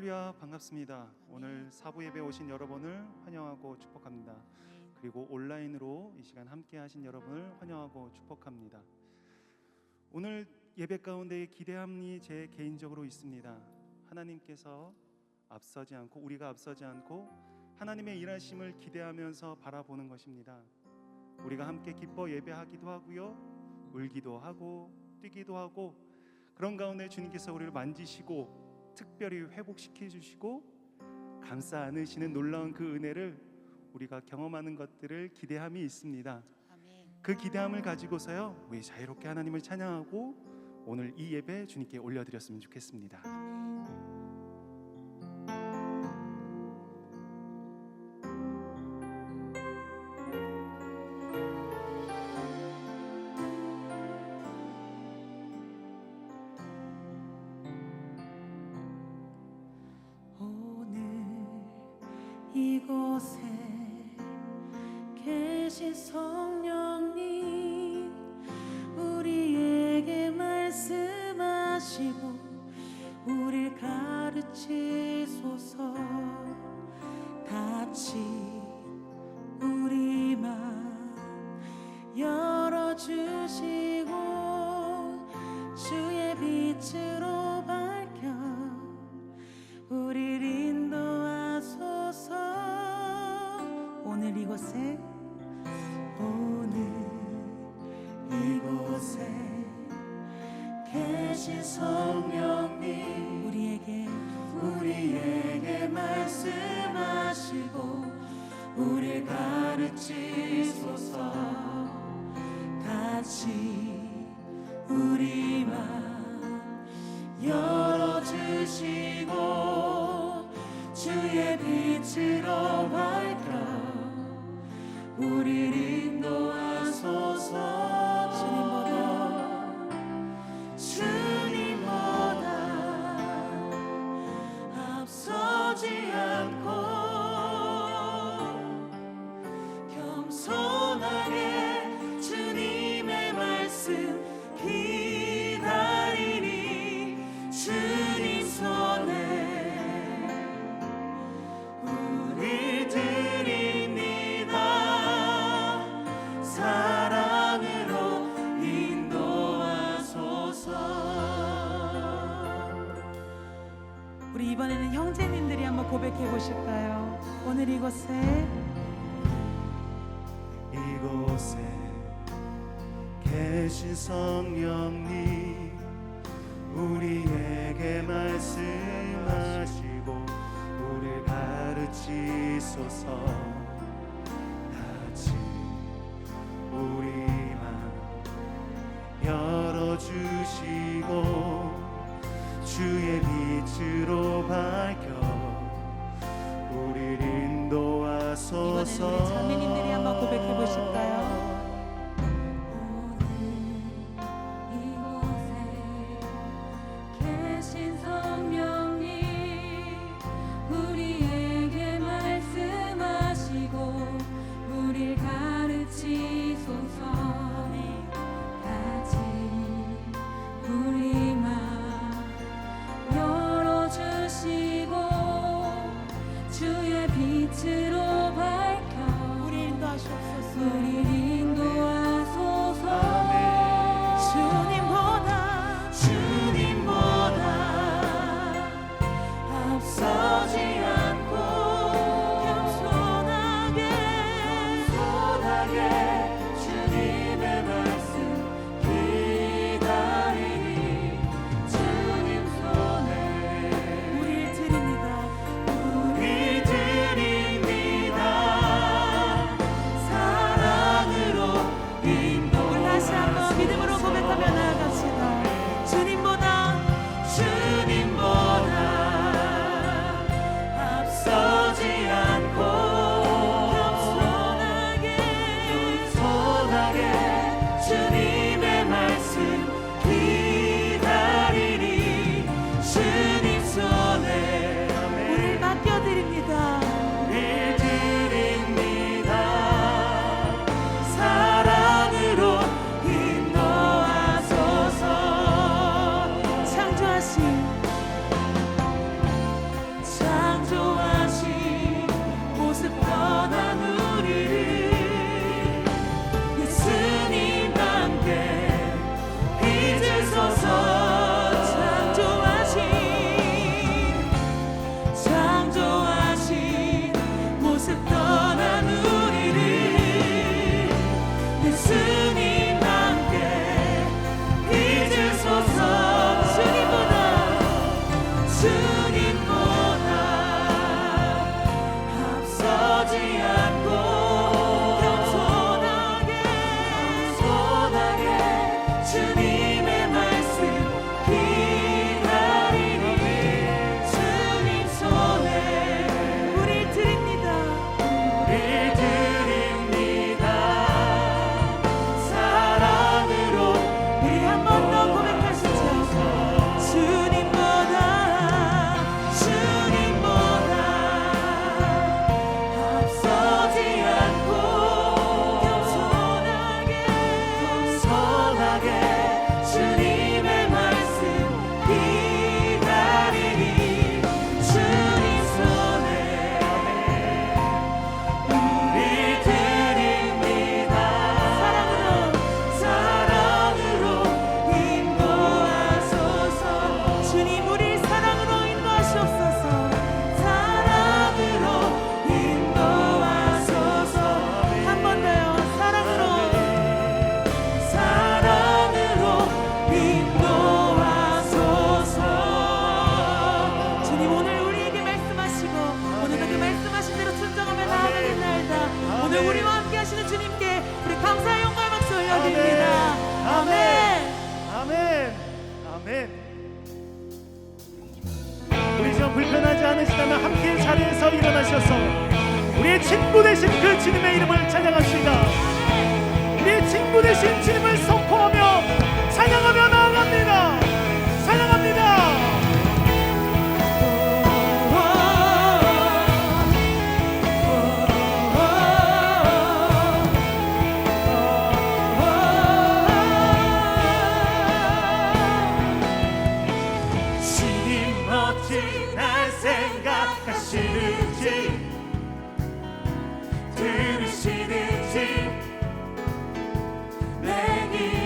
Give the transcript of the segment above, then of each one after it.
할렐루야, 반갑습니다. 오늘 사부 예배 오신 여러분을 환영하고 축복합니다. 그리고 온라인으로 이 시간 함께 하신 여러분을 환영하고 축복합니다. 오늘 예배 가운데 기대함이 제 개인적으로 있습니다. 하나님께서 앞서지 않고, 우리가 앞서지 않고 하나님의 일하심을 기대하면서 바라보는 것입니다. 우리가 함께 기뻐 예배하기도 하고요, 울기도 하고 뛰기도 하고, 그런 가운데 주님께서 우리를 만지시고 특별히 회복시켜 주시고 감싸 안으시는 놀라운 그 은혜를 우리가 경험하는 것들을 기대함이 있습니다. 그 기대함을 가지고서요, 우리 자유롭게 하나님을 찬양하고 오늘 이 예배 주님께 올려드렸으면 좋겠습니다. 이곳에 계신 성령님, 우리에게 말씀하시고 우릴 가르치소서. 닫힌 우리 맘 열어주시고 주의 빛으로 밝혀 우릴 인도하소서. 오늘 이곳에 계신 성령님, 우리에게 말씀하시고 우릴 가르치소서. 닫힌 우리 맘 열어주시고 주의 빛으로 밝혀 우릴 인도하소서. 주님보다 앞서지 않고 겸손하게 주님의 말씀 기다리니 주님 손에 우리 드립니다. 사랑으로 인도하소서. 우리 이번에는 형제님들이 한번 고백해 보실까요? 오늘 이곳에 계신 성령님, 우리에게 말씀하시고 우릴 가르치소서. 닫힌 우리 맘 열어주시고 주의 빛으로 밝혀 우릴 인도하소서. 이번에는 우리 자매님들이 한번 고백해 보실까요? 주님의 말씀 기다리니 주님 손에 우리 드립니다. 사랑으로 인도하소서. 주님 우리 사랑으로 인도하시옵소서. 사랑으로 인도하소서. 한 번 더요. 사랑으로 인도하소서. 주님 오늘 우리에게 말씀하시고 오늘도 그 말씀하신 대로 순종하며 나아가겠나이다. 오늘 우리와 함께 하시는 주님께 우리 감사의 영광의 박수 올려드립니다. 아멘. 아멘. 아멘. 우리 좀 불편하지 않으시다면 함께 자리에서 일어나셔서 우리의 친구 되신 그 주님의 이름을 찬양합시다. 우리의 친구 되신 주님을 선포하며 찬양하며 나아갑니다. 찬양합니다. 주님 어찌 날 생각하시는지 들으시는지 내 길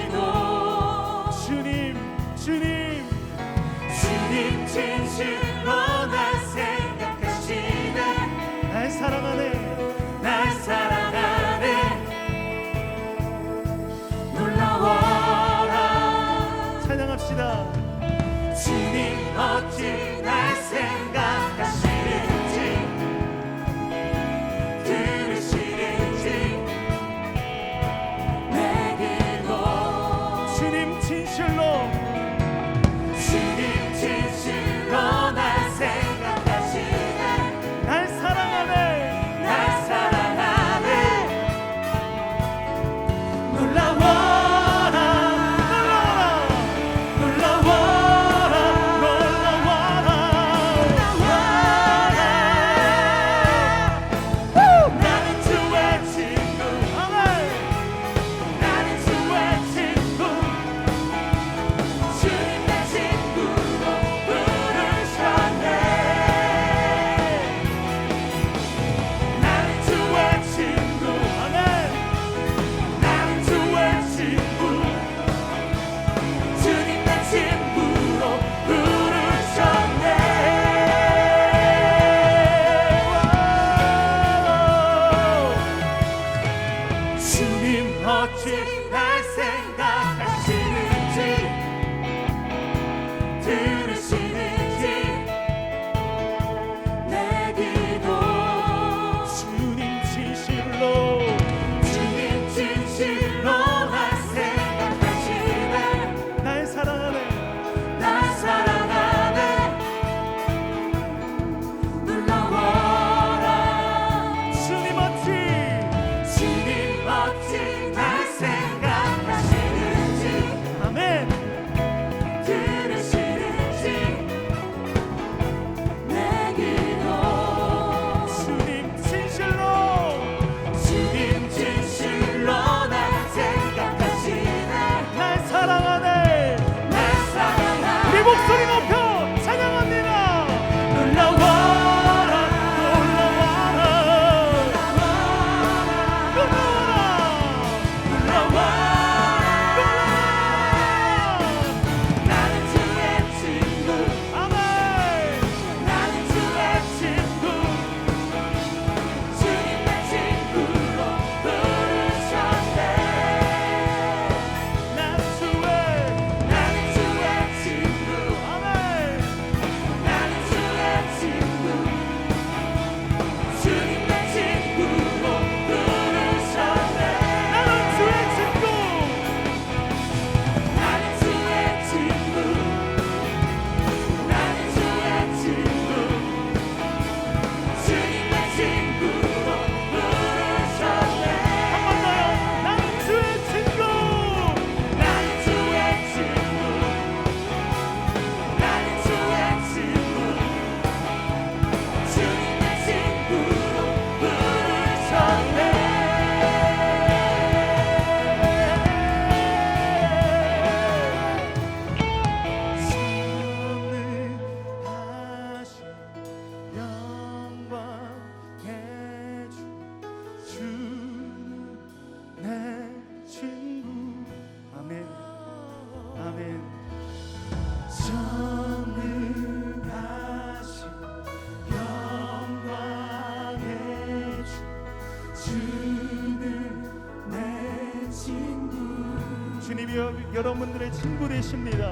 주님이 여러분들의 친구 되십니다.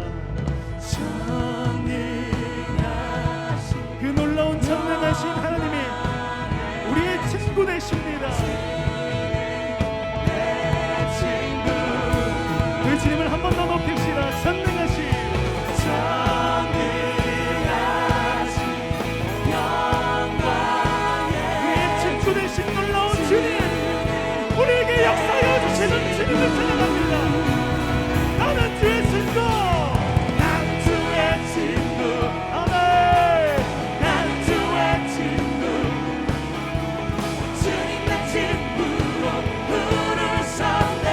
그 놀라운 전능하신 하나님이 우리의 친구 되십니다. 그 주님을 한 번 더 높입시다. 전능하신 우리의 친구 되신 놀라운 주님, 우리에게 역사하여 주시는 주님을 찬양합니다. 나는 주의 친구, 난 주의 친구, 아멘. 난 주의 친구, 주님 내 친구로 부르셨네.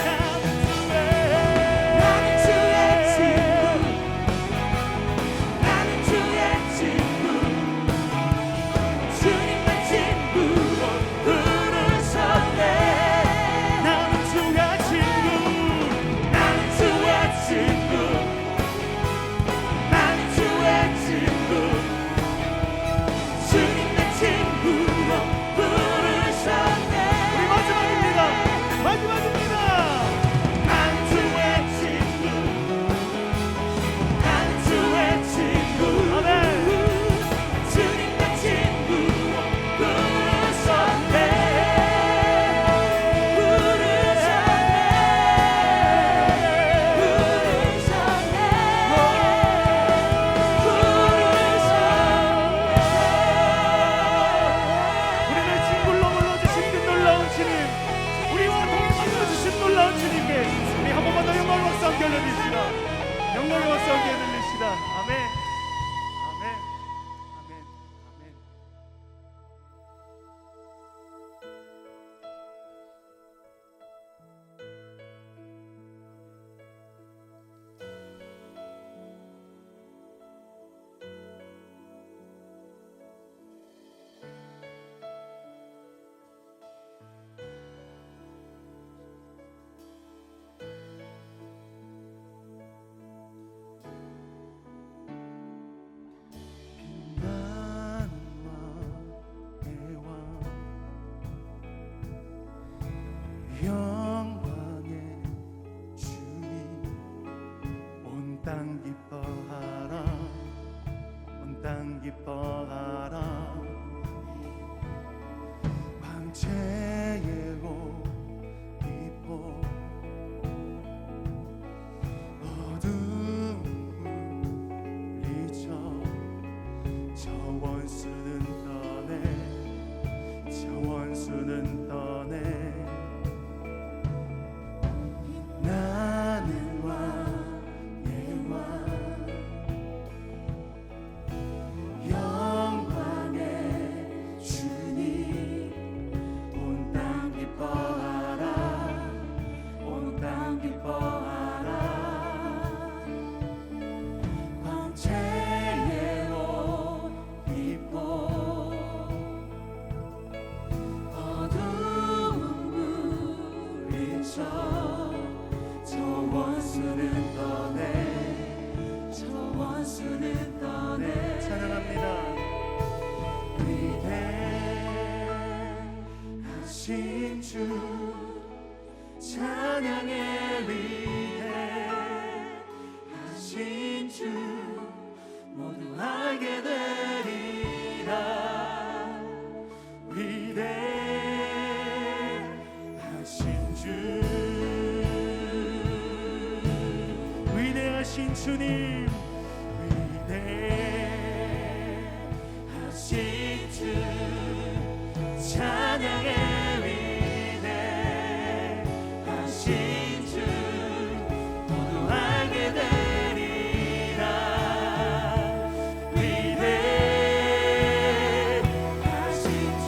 나는 주의 친구, 나는 주의 친구, 주님 내 친구로 부르셨네. 영광의 박수 함께 들리시다. 아멘. 아멘. 아멘. 아멘. 영광의 주님, 온 땅 기뻐하라, 온 땅 기뻐하라. 황제의 옷 입고 어둠을 물리쳐 저 원수는 떠내, 저 원수는 떠내. 나는 왕의 왕, 영광의 주님, 온 땅 기뻐하라, 온 땅 기뻐하라. 황제의 옷 입고 어두운 물리쳐 저 원수는 떠내, 저 원수는 떠내. 찬양합니다. 위대하신 주, 찬양의 위대하신 주, 모두 알게 되리라. 위대하신 주, 위대하신 주님, 위대하신 주, 찬양의 위대하신 주, 모두 알게 되리라. 위대하신 주,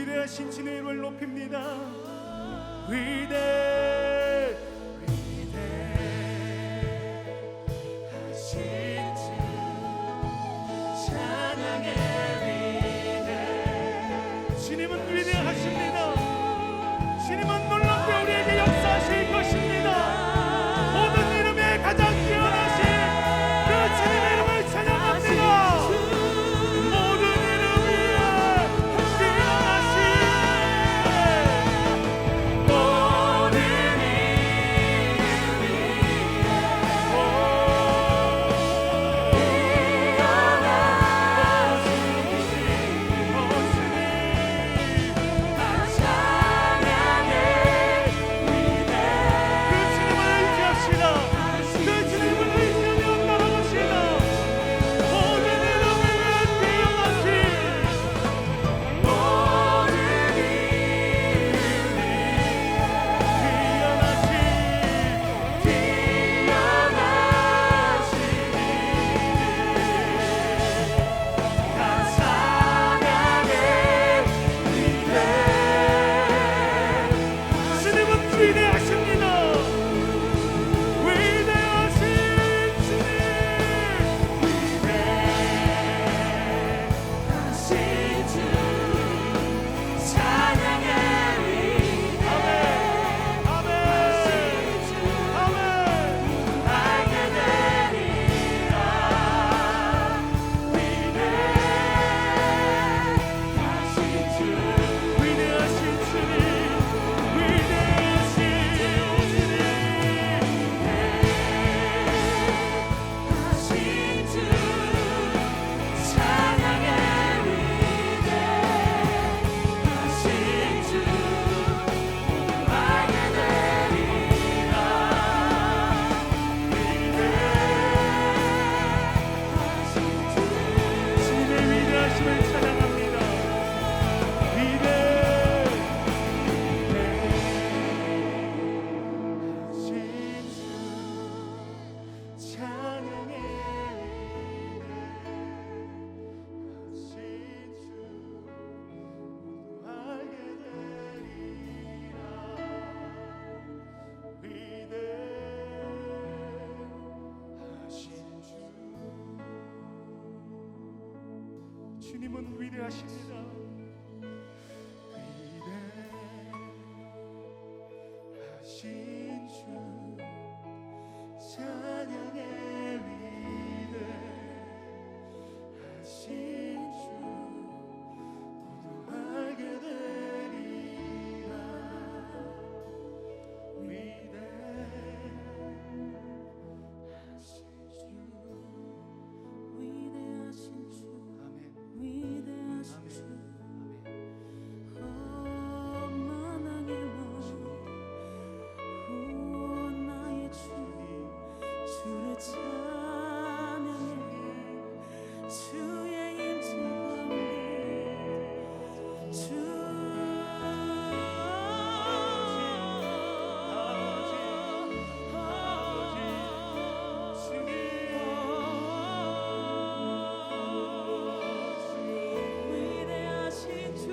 위대하신 주님의 이름을 높입니다. 위대하신 주 찬양의 위대. 주님은 위대하십니다. 주님은 놀랍게 우리에게 역사하실 것입니다. 모든 이름에 가장 뛰어나신 그 주님의 이름을 찬양합니다. 모든 이름 위에 뛰어나신 모든 이름 주님은 위대하십니다. 위대하신 주 찬양의 위대하신 주 모두 알게 되리라. 위대하신 주 위대하신 주 아멘. 위대하신 주 만왕의 왕 나의 주 주를 찬양해 주의 임재 가운데 주 위대하신 주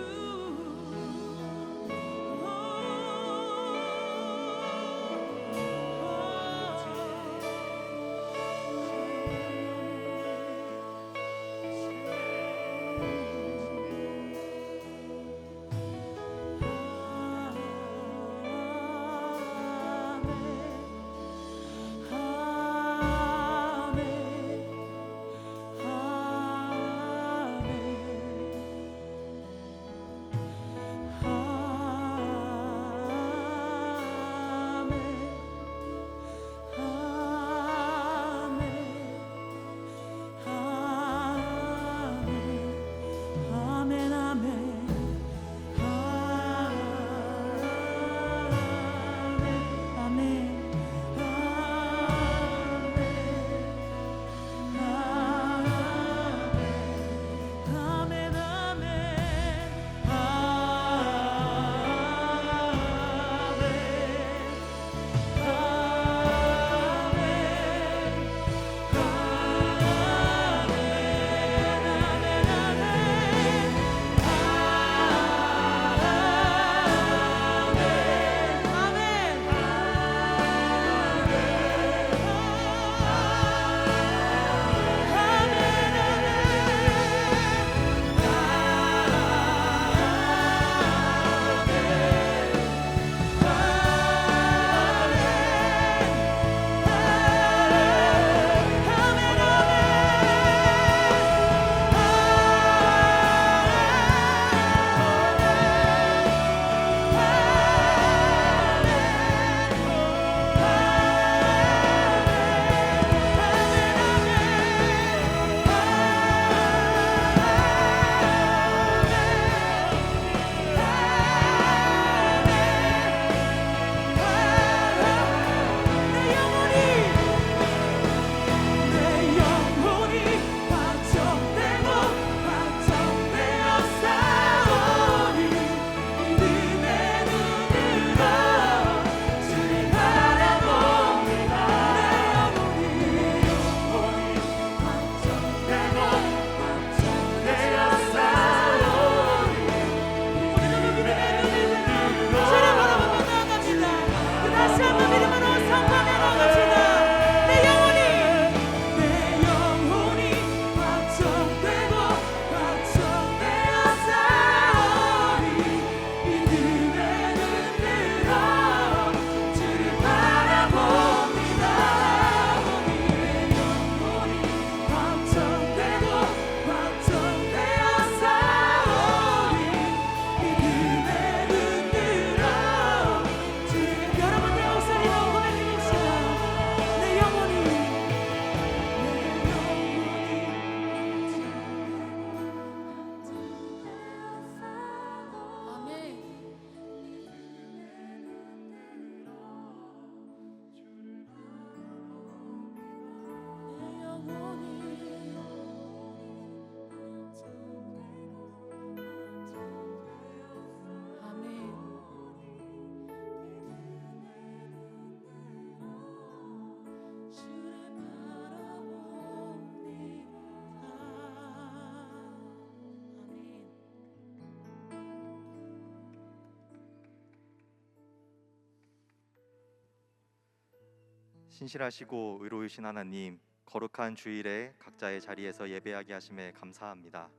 신실하시고 의로우신 하나님, 거룩한 주일에 각자의 자리에서 예배하게 하심에 감사합니다.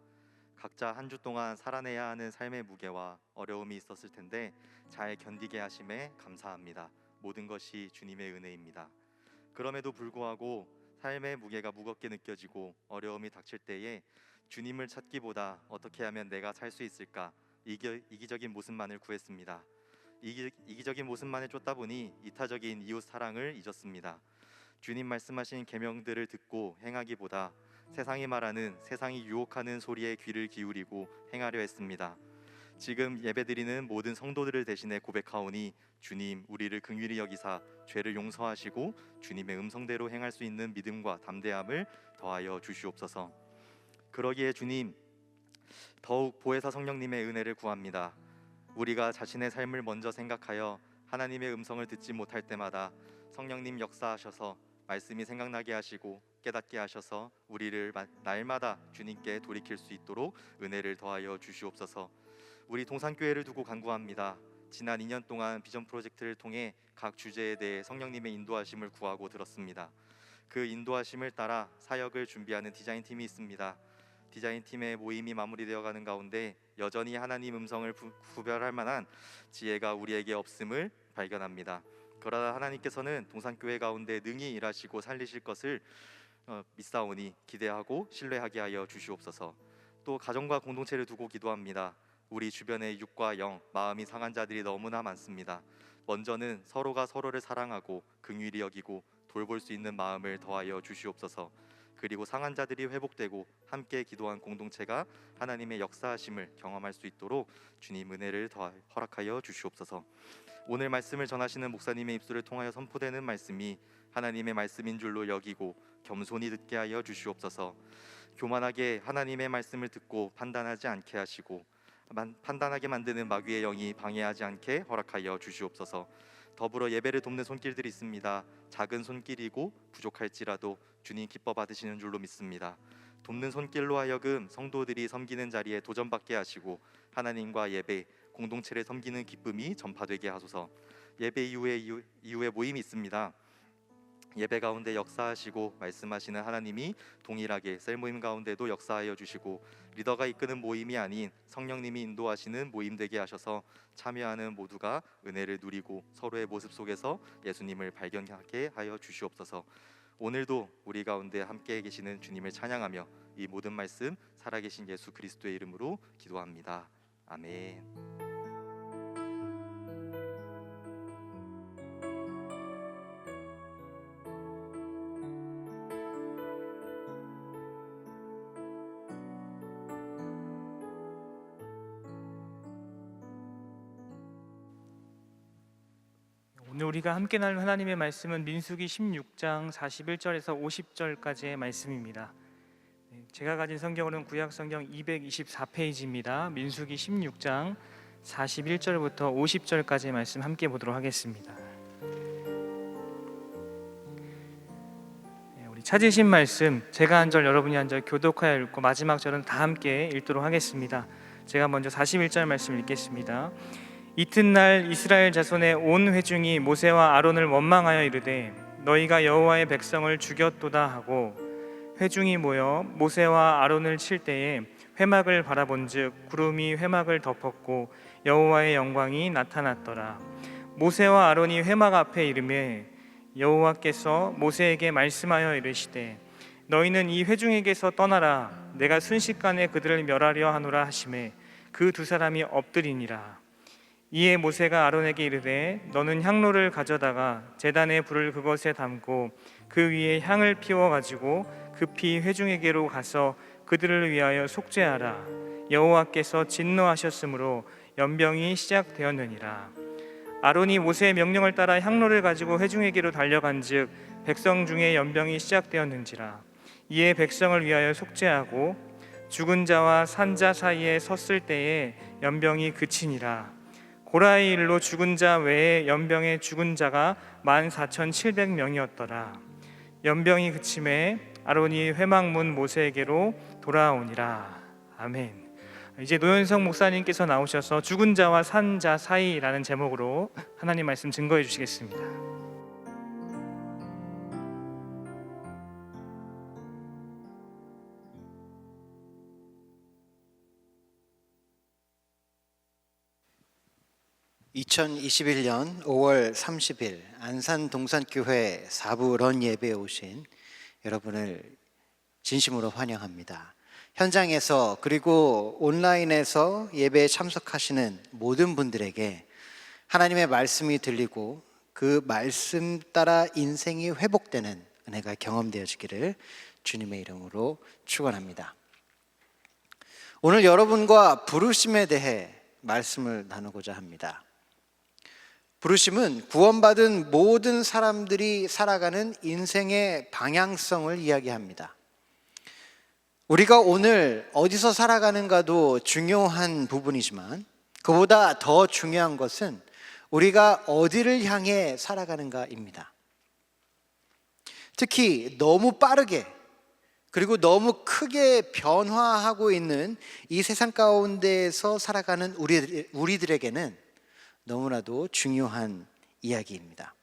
각자 한 주 동안 살아내야 하는 삶의 무게와 어려움이 있었을 텐데 잘 견디게 하심에 감사합니다. 모든 것이 주님의 은혜입니다. 그럼에도 불구하고 삶의 무게가 무겁게 느껴지고 어려움이 닥칠 때에 주님을 찾기보다 어떻게 하면 내가 살 수 있을까 이기적인 모습만을 구했습니다. 이기적인 모습만을 쫓다 보니 이타적인 이웃 사랑을 잊었습니다. 주님 말씀하신 계명들을 듣고 행하기보다 세상이 말하는, 세상이 유혹하는 소리에 귀를 기울이고 행하려 했습니다. 지금 예배드리는 모든 성도들을 대신해 고백하오니 주님, 우리를 긍휼히 여기사 죄를 용서하시고 주님의 음성대로 행할 수 있는 믿음과 담대함을 더하여 주시옵소서. 그러기에 주님, 더욱 보혜사 성령님의 은혜를 구합니다. 우리가 자신의 삶을 먼저 생각하여 하나님의 음성을 듣지 못할 때마다 성령님 역사하셔서 말씀이 생각나게 하시고 깨닫게 하셔서 우리를 날마다 주님께 돌이킬 수 있도록 은혜를 더하여 주시옵소서. 우리 동산교회를 두고 간구합니다. 지난 2년 동안 비전 프로젝트를 통해 각 주제에 대해 성령님의 인도하심을 구하고 들었습니다. 그 인도하심을 따라 사역을 준비하는 디자인팀이 있습니다. 디자인팀의 모임이 마무리되어 가는 가운데 여전히 하나님 음성을 구별할 만한 지혜가 우리에게 없음을 발견합니다. 그러나 하나님께서는 동산교회 가운데 능히 일하시고 살리실 것을 믿사오니 기대하고 신뢰하게 하여 주시옵소서. 또 가정과 공동체를 두고 기도합니다. 우리 주변에 육과 영, 마음이 상한 자들이 너무나 많습니다. 먼저는 서로가 서로를 사랑하고 긍휼히 여기고 돌볼 수 있는 마음을 더하여 주시옵소서. 그리고 상한 자들이 회복되고 함께 기도한 공동체가 하나님의 역사하심을 경험할 수 있도록 주님 은혜를 더 허락하여 주시옵소서. 오늘 말씀을 전하시는 목사님의 입술을 통하여 선포되는 말씀이 하나님의 말씀인 줄로 여기고 겸손히 듣게 하여 주시옵소서. 교만하게 하나님의 말씀을 듣고 판단하지 않게 하시고 판단하게 만드는 마귀의 영이 방해하지 않게 허락하여 주시옵소서. 더불어 예배를 돕는 손길들이 있습니다. 작은 손길이고 부족할지라도 주님 기뻐 받으시는 줄로 믿습니다. 돕는 손길로 하여금 성도들이 섬기는 자리에 도전받게 하시고 하나님과 예배, 공동체를 섬기는 기쁨이 전파되게 하소서. 예배 이후에 모임이 있습니다. 예배 가운데 역사하시고 말씀하시는 하나님이 동일하게 셀 모임 가운데도 역사하여 주시고 리더가 이끄는 모임이 아닌 성령님이 인도하시는 모임 되게 하셔서 참여하는 모두가 은혜를 누리고 서로의 모습 속에서 예수님을 발견하게 하여 주시옵소서. 오늘도 우리 가운데 함께 계시는 주님을 찬양하며 이 모든 말씀 살아계신 예수 그리스도의 이름으로 기도합니다. 아멘. 오늘 우리가 함께 나눌 하나님의 말씀은 민수기 16장 41절에서 50절까지의 말씀입니다. 제가 가진 성경으로는 구약 성경 224페이지입니다. 민수기 16장 41절부터 50절까지의 말씀 함께 보도록 하겠습니다. 우리 찾으신 말씀, 제가 한 절 여러분이 한 절 교독하여 읽고 마지막 절은 다 함께 읽도록 하겠습니다. 제가 먼저 41절 말씀 읽겠습니다. 이튿날 이스라엘 자손의 온 회중이 모세와 아론을 원망하여 이르되 너희가 여호와의 백성을 죽였도다 하고 회중이 모여 모세와 아론을 칠 때에 회막을 바라본즉 구름이 회막을 덮었고 여호와의 영광이 나타났더라. 모세와 아론이 회막 앞에 이르매 여호와께서 모세에게 말씀하여 이르시되 너희는 이 회중에게서 떠나라. 내가 순식간에 그들을 멸하려 하노라 하시매 그 두 사람이 엎드리니라. 이에 모세가 아론에게 이르되 너는 향로를 가져다가 제단의 불을 그것에 담고 그 위에 향을 피워 가지고 급히 회중에게로 가서 그들을 위하여 속죄하라. 여호와께서 진노하셨으므로 연병이 시작되었느니라. 아론이 모세의 명령을 따라 향로를 가지고 회중에게로 달려간즉 백성 중에 연병이 시작되었는지라. 이에 백성을 위하여 속죄하고 죽은 자와 산 자 사이에 섰을 때에 연병이 그치니라. 고라의 일로 죽은 자 외에 연병에 죽은 자가 14,700명이었더라. 연병이 그침에 아론이 회막문 모세에게로 돌아오니라. 아멘. 이제 노현성 목사님께서 나오셔서 죽은 자와 산 자 사이라는 제목으로 하나님 말씀 증거해 주시겠습니다. 2021년 5월 30일 안산 동산교회 4부 런 예배에 오신 여러분을 진심으로 환영합니다. 현장에서 그리고 온라인에서 예배에 참석하시는 모든 분들에게 하나님의 말씀이 들리고 그 말씀 따라 인생이 회복되는 은혜가 경험되어지기를 주님의 이름으로 축원합니다. 오늘 여러분과 부르심에 대해 말씀을 나누고자 합니다. 부르심은 구원받은 모든 사람들이 살아가는 인생의 방향성을 이야기합니다. 우리가 오늘 어디서 살아가는가도 중요한 부분이지만 그보다 더 중요한 것은 우리가 어디를 향해 살아가는가입니다. 특히 너무 빠르게 그리고 너무 크게 변화하고 있는 이 세상 가운데에서 살아가는 우리들에게는 너무나도 중요한 이야기입니다.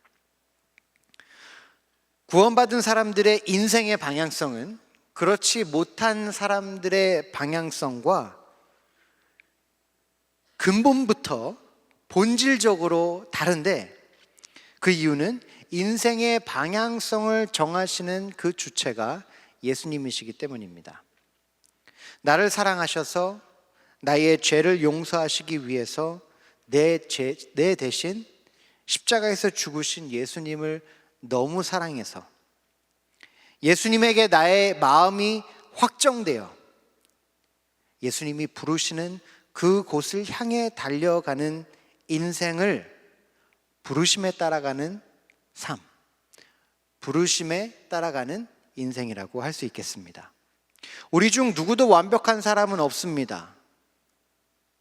구원받은 사람들의 인생의 방향성은 그렇지 못한 사람들의 방향성과 근본부터 본질적으로 다른데, 그 이유는 인생의 방향성을 정하시는 그 주체가 예수님이시기 때문입니다. 나를 사랑하셔서 나의 죄를 용서하시기 위해서 내 대신 십자가에서 죽으신 예수님을 너무 사랑해서 예수님에게 나의 마음이 확정되어 예수님이 부르시는 그곳을 향해 달려가는 인생을 부르심에 따라가는 삶, 부르심에 따라가는 인생이라고 할 수 있겠습니다. 우리 중 누구도 완벽한 사람은 없습니다.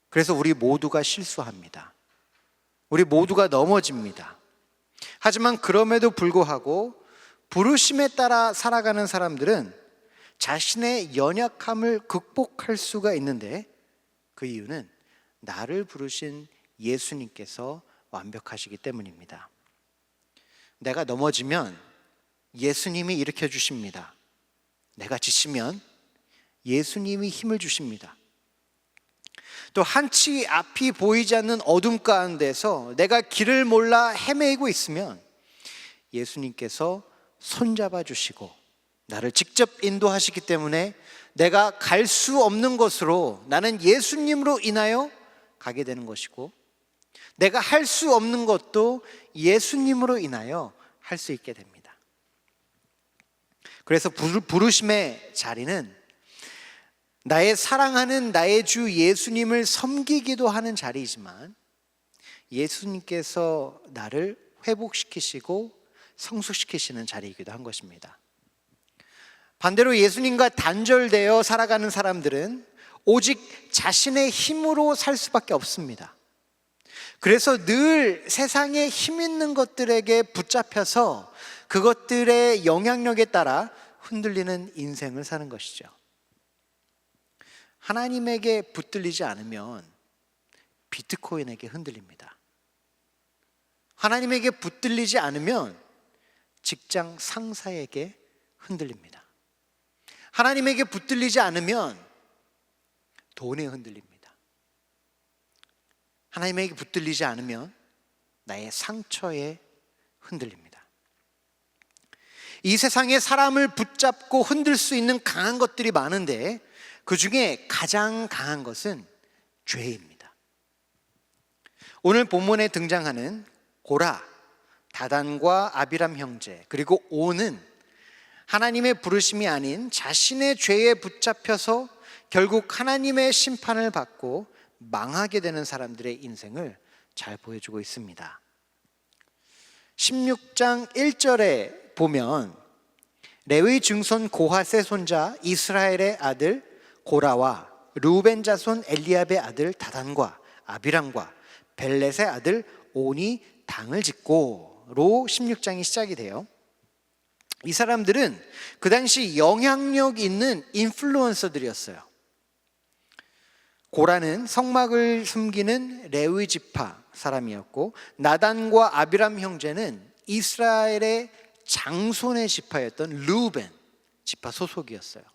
그래서 우리 모두가 실수합니다. 우리 모두가 넘어집니다. 하지만 그럼에도 불구하고 부르심에 따라 살아가는 사람들은 자신의 연약함을 극복할 수가 있는데, 그 이유는 나를 부르신 예수님께서 완벽하시기 때문입니다. 내가 넘어지면 예수님이 일으켜 주십니다. 내가 지치면 예수님이 힘을 주십니다. 또 한치 앞이 보이지 않는 어둠 가운데서 내가 길을 몰라 헤매고 있으면 예수님께서 손잡아 주시고 나를 직접 인도하시기 때문에 내가 갈 수 없는 곳으로 나는 예수님으로 인하여 가게 되는 것이고, 내가 할 수 없는 것도 예수님으로 인하여 할 수 있게 됩니다. 그래서 부르심의 자리는 나의 사랑하는 나의 주 예수님을 섬기기도 하는 자리이지만, 예수님께서 나를 회복시키시고 성숙시키시는 자리이기도 한 것입니다. 반대로 예수님과 단절되어 살아가는 사람들은 오직 자신의 힘으로 살 수밖에 없습니다. 그래서 늘 세상에 힘 있는 것들에게 붙잡혀서 그것들의 영향력에 따라 흔들리는 인생을 사는 것이죠. 하나님에게 붙들리지 않으면 비트코인에게 흔들립니다. 하나님에게 붙들리지 않으면 직장 상사에게 흔들립니다. 하나님에게 붙들리지 않으면 돈에 흔들립니다. 하나님에게 붙들리지 않으면 나의 상처에 흔들립니다. 이 세상에 사람을 붙잡고 흔들 수 있는 강한 것들이 많은데 그 중에 가장 강한 것은 죄입니다. 오늘 본문에 등장하는 고라, 다단과 아비람 형제, 그리고 온은 하나님의 부르심이 아닌 자신의 죄에 붙잡혀서 결국 하나님의 심판을 받고 망하게 되는 사람들의 인생을 잘 보여주고 있습니다. 16장 1절에 보면 레위 증손 고핫의 손자 이스라엘의 아들 고라와 르우벤 자손 엘리압의 아들 다단과 아비람과 벨렛의 아들 온이 당을 짓고로 16장이 시작이 돼요. 이 사람들은 그 당시 영향력 있는 인플루언서들이었어요. 고라는 성막을 숨기는 레위 지파 사람이었고, 나단과 아비람 형제는 이스라엘의 장손의 지파였던 르우벤 지파 소속이었어요.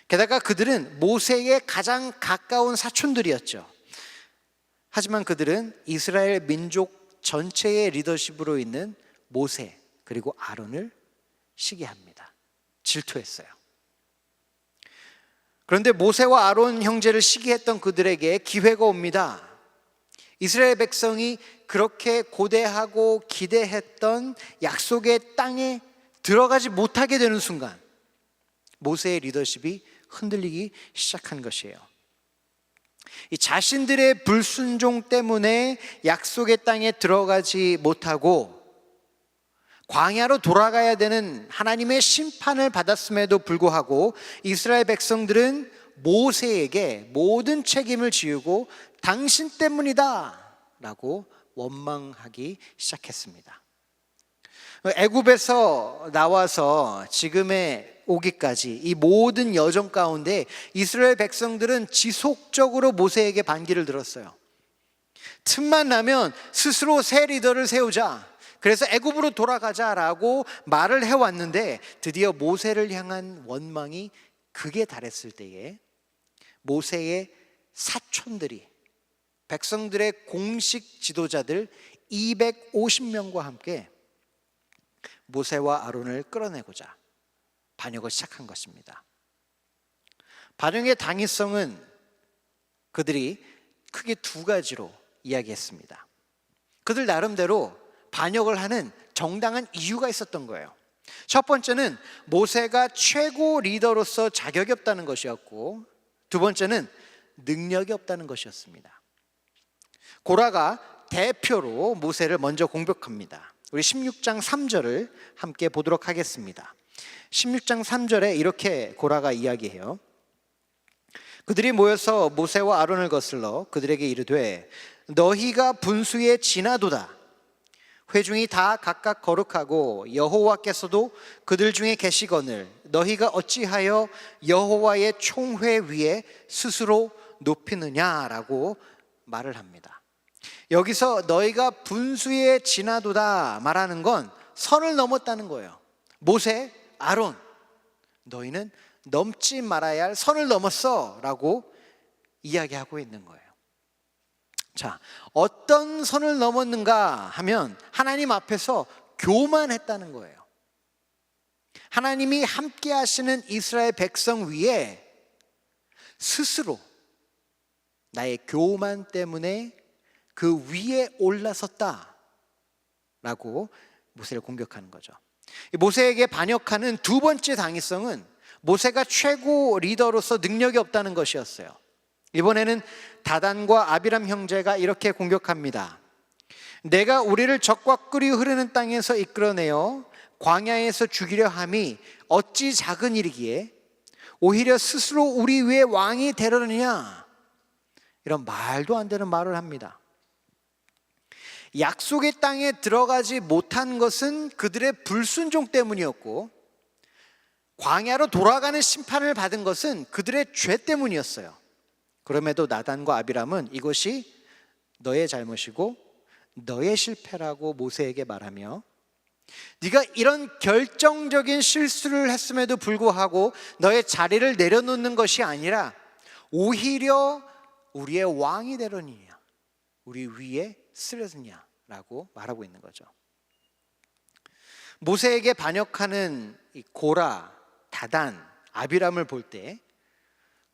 게다가 그들은 모세의 가장 가까운 사촌들이었죠. 하지만 그들은 이스라엘 민족 전체의 리더십으로 있는 모세 그리고 아론을 시기합니다. 질투했어요. 그런데 모세와 아론 형제를 시기했던 그들에게 기회가 옵니다. 이스라엘 백성이 그렇게 고대하고 기대했던 약속의 땅에 들어가지 못하게 되는 순간 모세의 리더십이 흔들리기 시작한 것이에요. 이 자신들의 불순종 때문에 약속의 땅에 들어가지 못하고 광야로 돌아가야 되는 하나님의 심판을 받았음에도 불구하고 이스라엘 백성들은 모세에게 모든 책임을 지우고 당신 때문이다 라고 원망하기 시작했습니다. 애굽에서 나와서 지금의 오기까지 이 모든 여정 가운데 이스라엘 백성들은 지속적으로 모세에게 반기를 들었어요. 틈만 나면 스스로 새 리더를 세우자, 그래서 애굽으로 돌아가자라고 말을 해왔는데 드디어 모세를 향한 원망이 극에 달했을 때에 모세의 사촌들이 백성들의 공식 지도자들 250명과 함께 모세와 아론을 끌어내고자 반역을 시작한 것입니다. 반역의 당위성은 그들이 크게 두 가지로 이야기했습니다. 그들 나름대로 반역을 하는 정당한 이유가 있었던 거예요. 첫 번째는 모세가 최고 리더로서 자격이 없다는 것이었고, 두 번째는 능력이 없다는 것이었습니다. 고라가 대표로 모세를 먼저 공격합니다. 우리 16장 3절을 함께 보도록 하겠습니다. 16장 3절에 이렇게 고라가 이야기해요. 그들이 모여서 모세와 아론을 거슬러 그들에게 이르되 너희가 분수에 지나도다. 회중이 다 각각 거룩하고 여호와께서도 그들 중에 계시거늘 너희가 어찌하여 여호와의 총회 위에 스스로 높이느냐라고 말을 합니다. 여기서 너희가 분수에 지나도다 말하는 건 선을 넘었다는 거예요. 모세, 아론, 너희는 넘지 말아야 할 선을 넘었어 라고 이야기하고 있는 거예요. 자, 어떤 선을 넘었는가 하면 하나님 앞에서 교만했다는 거예요. 하나님이 함께 하시는 이스라엘 백성 위에 스스로 나의 교만 때문에 그 위에 올라섰다 라고 모세를 공격하는 거죠. 모세에게 반역하는 두 번째 당위성은 모세가 최고 리더로서 능력이 없다는 것이었어요. 이번에는 다단과 아비람 형제가 이렇게 공격합니다. 내가 우리를 적과 꿀이 흐르는 땅에서 이끌어내어 광야에서 죽이려 함이 어찌 작은 일이기에 오히려 스스로 우리 위에 왕이 되려느냐, 이런 말도 안 되는 말을 합니다. 약속의 땅에 들어가지 못한 것은 그들의 불순종 때문이었고 광야로 돌아가는 심판을 받은 것은 그들의 죄 때문이었어요. 그럼에도 나단과 아비람은 이것이 너의 잘못이고 너의 실패라고 모세에게 말하며 네가 이런 결정적인 실수를 했음에도 불구하고 너의 자리를 내려놓는 것이 아니라 오히려 우리의 왕이 되려느냐, 우리 위에 쓰러지냐라고 말하고 있는 거죠. 모세에게 반역하는 이 고라, 다단, 아비람을 볼 때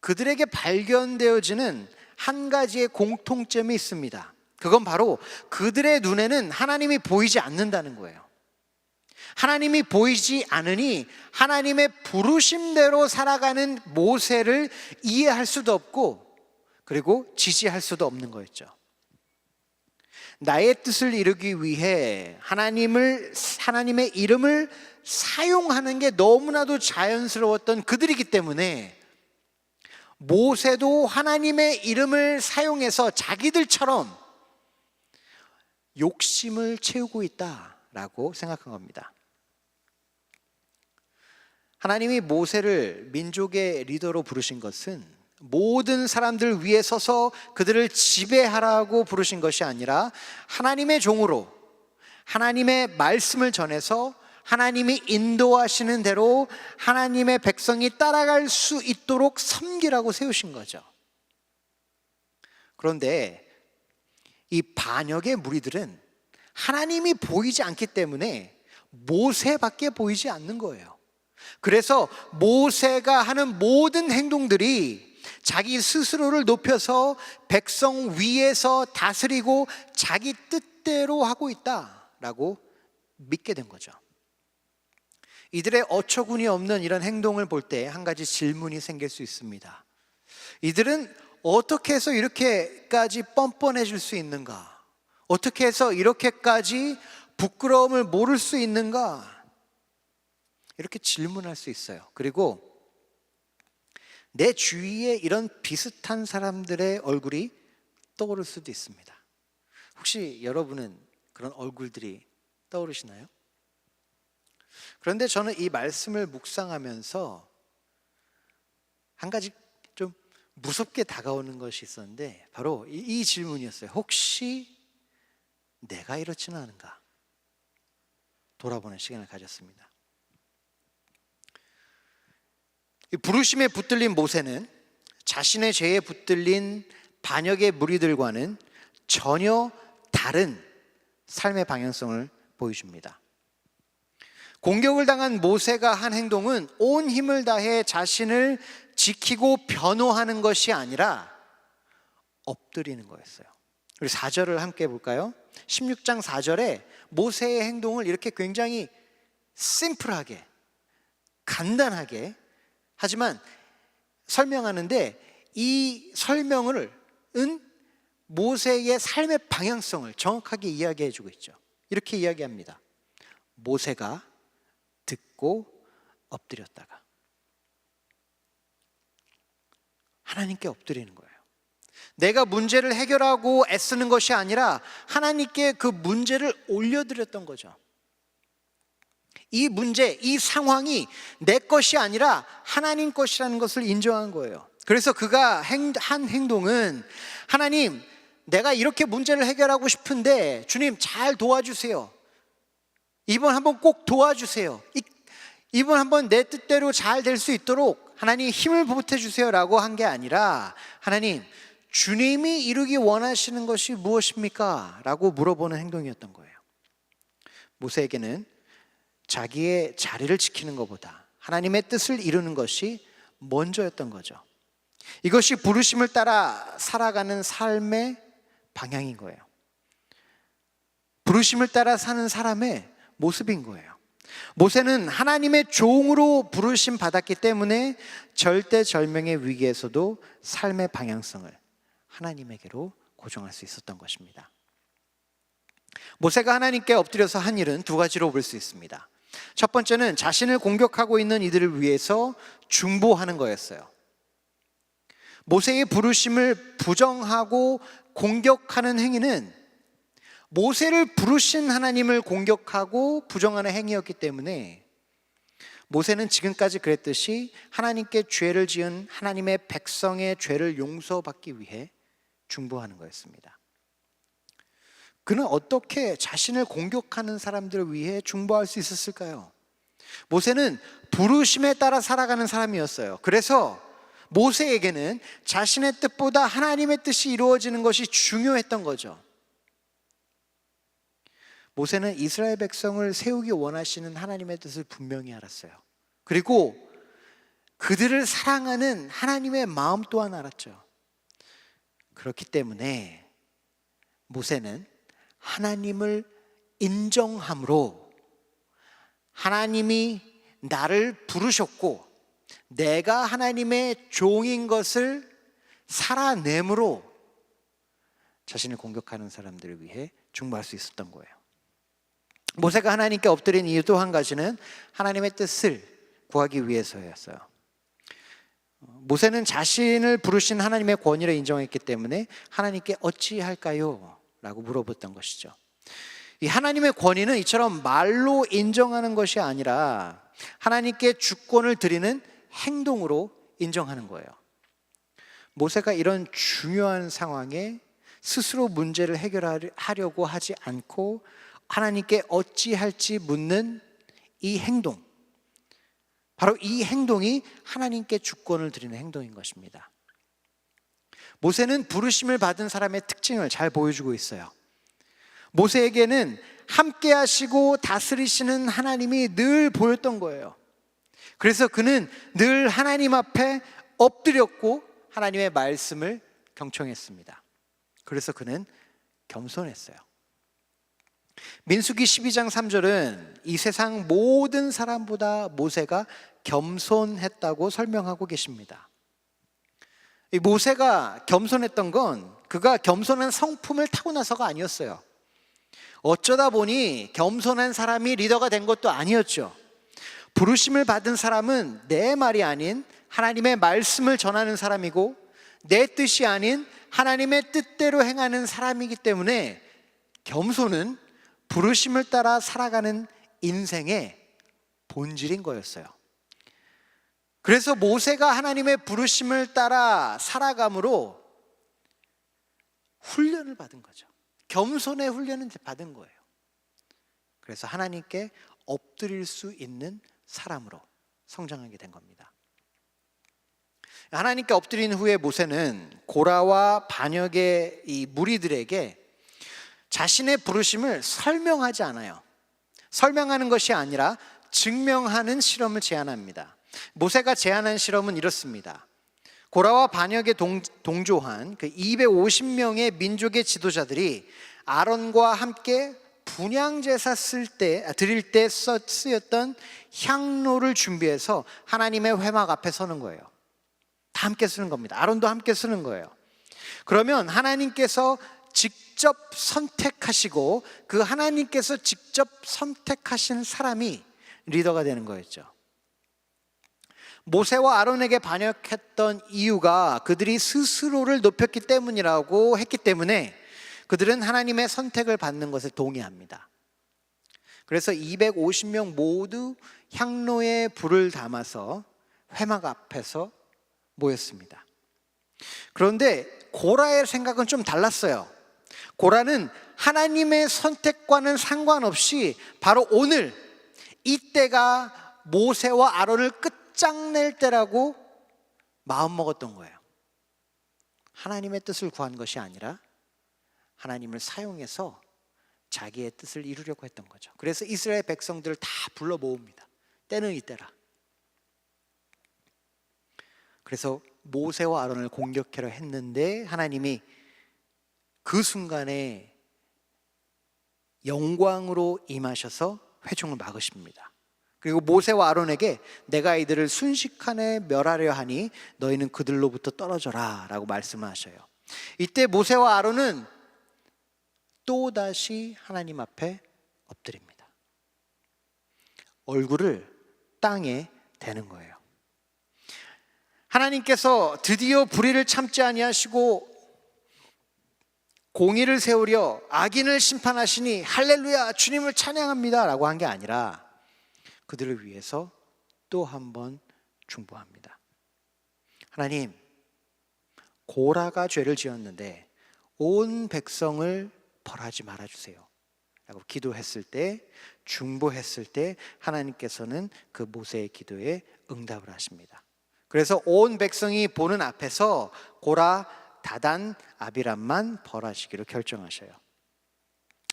그들에게 발견되어지는 한 가지의 공통점이 있습니다. 그건 바로 그들의 눈에는 하나님이 보이지 않는다는 거예요. 하나님이 보이지 않으니 하나님의 부르심대로 살아가는 모세를 이해할 수도 없고 그리고 지지할 수도 없는 거였죠. 나의 뜻을 이루기 위해 하나님의 이름을 사용하는 게 너무나도 자연스러웠던 그들이기 때문에 모세도 하나님의 이름을 사용해서 자기들처럼 욕심을 채우고 있다라고 생각한 겁니다. 하나님이 모세를 민족의 리더로 부르신 것은 모든 사람들 위에 서서 그들을 지배하라고 부르신 것이 아니라 하나님의 종으로 하나님의 말씀을 전해서 하나님이 인도하시는 대로 하나님의 백성이 따라갈 수 있도록 섬기라고 세우신 거죠. 그런데 이 반역의 무리들은 하나님이 보이지 않기 때문에 모세밖에 보이지 않는 거예요. 그래서 모세가 하는 모든 행동들이 자기 스스로를 높여서 백성 위에서 다스리고 자기 뜻대로 하고 있다라고 믿게 된 거죠. 이들의 어처구니 없는 이런 행동을 볼 때 한 가지 질문이 생길 수 있습니다. 이들은 어떻게 해서 이렇게까지 뻔뻔해질 수 있는가? 어떻게 해서 이렇게까지 부끄러움을 모를 수 있는가? 이렇게 질문할 수 있어요. 그리고 내 주위에 이런 비슷한 사람들의 얼굴이 떠오를 수도 있습니다. 혹시 여러분은 그런 얼굴들이 떠오르시나요? 그런데 저는 이 말씀을 묵상하면서 한 가지 좀 무섭게 다가오는 것이 있었는데 바로 이 질문이었어요. 혹시 내가 이렇지는 않은가? 돌아보는 시간을 가졌습니다. 이 부르심에 붙들린 모세는 자신의 죄에 붙들린 반역의 무리들과는 전혀 다른 삶의 방향성을 보여줍니다. 공격을 당한 모세가 한 행동은 온 힘을 다해 자신을 지키고 변호하는 것이 아니라 엎드리는 거였어요. 우리 4절을 함께 볼까요? 16장 4절에 모세의 행동을 이렇게 굉장히 심플하게, 간단하게 하지만 설명하는데 이 설명을 모세의 삶의 방향성을 정확하게 이야기해 주고 있죠. 이렇게 이야기합니다. 모세가 듣고 엎드렸다가 하나님께 엎드리는 거예요. 내가 문제를 해결하고 애쓰는 것이 아니라 하나님께 그 문제를 올려드렸던 거죠. 이 문제, 이 상황이 내 것이 아니라 하나님 것이라는 것을 인정한 거예요. 그래서 그가 한 행동은 하나님, 내가 이렇게 문제를 해결하고 싶은데 주님 잘 도와주세요. 이번 한번 꼭 도와주세요. 이번 한번 내 뜻대로 잘 될 수 있도록 하나님 힘을 보태주세요 라고 한 게 아니라 하나님, 주님이 이루기 원하시는 것이 무엇입니까? 라고 물어보는 행동이었던 거예요. 모세에게는 자기의 자리를 지키는 것보다 하나님의 뜻을 이루는 것이 먼저였던 거죠. 이것이 부르심을 따라 살아가는 삶의 방향인 거예요. 부르심을 따라 사는 사람의 모습인 거예요. 모세는 하나님의 종으로 부르심 받았기 때문에 절대절명의 위기에서도 삶의 방향성을 하나님에게로 고정할 수 있었던 것입니다. 모세가 하나님께 엎드려서 한 일은 두 가지로 볼 수 있습니다. 첫 번째는 자신을 공격하고 있는 이들을 위해서 중보하는 거였어요. 모세의 부르심을 부정하고 공격하는 행위는 모세를 부르신 하나님을 공격하고 부정하는 행위였기 때문에 모세는 지금까지 그랬듯이 하나님께 죄를 지은 하나님의 백성의 죄를 용서받기 위해 중보하는 거였습니다. 그는 어떻게 자신을 공격하는 사람들을 위해 중보할 수 있었을까요? 모세는 부르심에 따라 살아가는 사람이었어요. 그래서 모세에게는 자신의 뜻보다 하나님의 뜻이 이루어지는 것이 중요했던 거죠. 모세는 이스라엘 백성을 세우기 원하시는 하나님의 뜻을 분명히 알았어요. 그리고 그들을 사랑하는 하나님의 마음 또한 알았죠. 그렇기 때문에 모세는 하나님을 인정함으로 하나님이 나를 부르셨고 내가 하나님의 종인 것을 살아내므로 자신을 공격하는 사람들을 위해 중보할 수 있었던 거예요. 모세가 하나님께 엎드린 이유 또 한 가지는 하나님의 뜻을 구하기 위해서였어요. 모세는 자신을 부르신 하나님의 권위를 인정했기 때문에 하나님께 어찌할까요? 라고 물어봤던 것이죠. 이 하나님의 권위는 이처럼 말로 인정하는 것이 아니라 하나님께 주권을 드리는 행동으로 인정하는 거예요. 모세가 이런 중요한 상황에 스스로 문제를 해결하려고 하지 않고 하나님께 어찌할지 묻는 이 행동, 바로 이 행동이 하나님께 주권을 드리는 행동인 것입니다. 모세는 부르심을 받은 사람의 특징을 잘 보여주고 있어요. 모세에게는 함께 하시고 다스리시는 하나님이 늘 보였던 거예요. 그래서 그는 늘 하나님 앞에 엎드렸고 하나님의 말씀을 경청했습니다. 그래서 그는 겸손했어요. 민수기 12장 3절은 이 세상 모든 사람보다 모세가 겸손했다고 설명하고 계십니다. 이 모세가 겸손했던 건 그가 겸손한 성품을 타고나서가 아니었어요. 어쩌다 보니 겸손한 사람이 리더가 된 것도 아니었죠. 부르심을 받은 사람은 내 말이 아닌 하나님의 말씀을 전하는 사람이고 내 뜻이 아닌 하나님의 뜻대로 행하는 사람이기 때문에 겸손은 부르심을 따라 살아가는 인생의 본질인 거였어요. 그래서 모세가 하나님의 부르심을 따라 살아감으로 훈련을 받은 거죠. 겸손의 훈련을 받은 거예요. 그래서 하나님께 엎드릴 수 있는 사람으로 성장하게 된 겁니다. 하나님께 엎드린 후에 모세는 고라와 반역의 이 무리들에게 자신의 부르심을 설명하지 않아요. 설명하는 것이 아니라 증명하는 실험을 제안합니다. 모세가 제안한 실험은 이렇습니다. 고라와 반역에 동조한 그 250명의 민족의 지도자들이 아론과 함께 분향제사 드릴 때 쓰였던 향로를 준비해서 하나님의 회막 앞에 서는 거예요. 다 함께 쓰는 겁니다. 아론도 함께 쓰는 거예요. 그러면 하나님께서 직접 선택하시고 그 하나님께서 직접 선택하신 사람이 리더가 되는 거였죠. 모세와 아론에게 반역했던 이유가 그들이 스스로를 높였기 때문이라고 했기 때문에 그들은 하나님의 선택을 받는 것에 동의합니다. 그래서 250명 모두 향로에 불을 담아서 회막 앞에서 모였습니다. 그런데 고라의 생각은 좀 달랐어요. 고라는 하나님의 선택과는 상관없이 바로 오늘 이때가 모세와 아론을 끝장낼 때라고 마음먹었던 거예요. 하나님의 뜻을 구한 것이 아니라 하나님을 사용해서 자기의 뜻을 이루려고 했던 거죠. 그래서 이스라엘 백성들을 다 불러 모읍니다. 때는 이때라. 그래서 모세와 아론을 공격하려 했는데 하나님이 그 순간에 영광으로 임하셔서 회중을 막으십니다. 그리고 모세와 아론에게 내가 이들을 순식간에 멸하려 하니 너희는 그들로부터 떨어져라 라고 말씀을 하셔요. 이때 모세와 아론은 또다시 하나님 앞에 엎드립니다. 얼굴을 땅에 대는 거예요. 하나님께서 드디어 불의를 참지 아니하시고 공의를 세우려 악인을 심판하시니 할렐루야 주님을 찬양합니다 라고 한 게 아니라 그들을 위해서 또 한 번 중보합니다. 하나님, 고라가 죄를 지었는데 온 백성을 벌하지 말아주세요 라고 기도했을 때, 중보했을 때 하나님께서는 그 모세의 기도에 응답을 하십니다. 그래서 온 백성이 보는 앞에서 고라, 다단, 아비람만 벌하시기로 결정하셔요.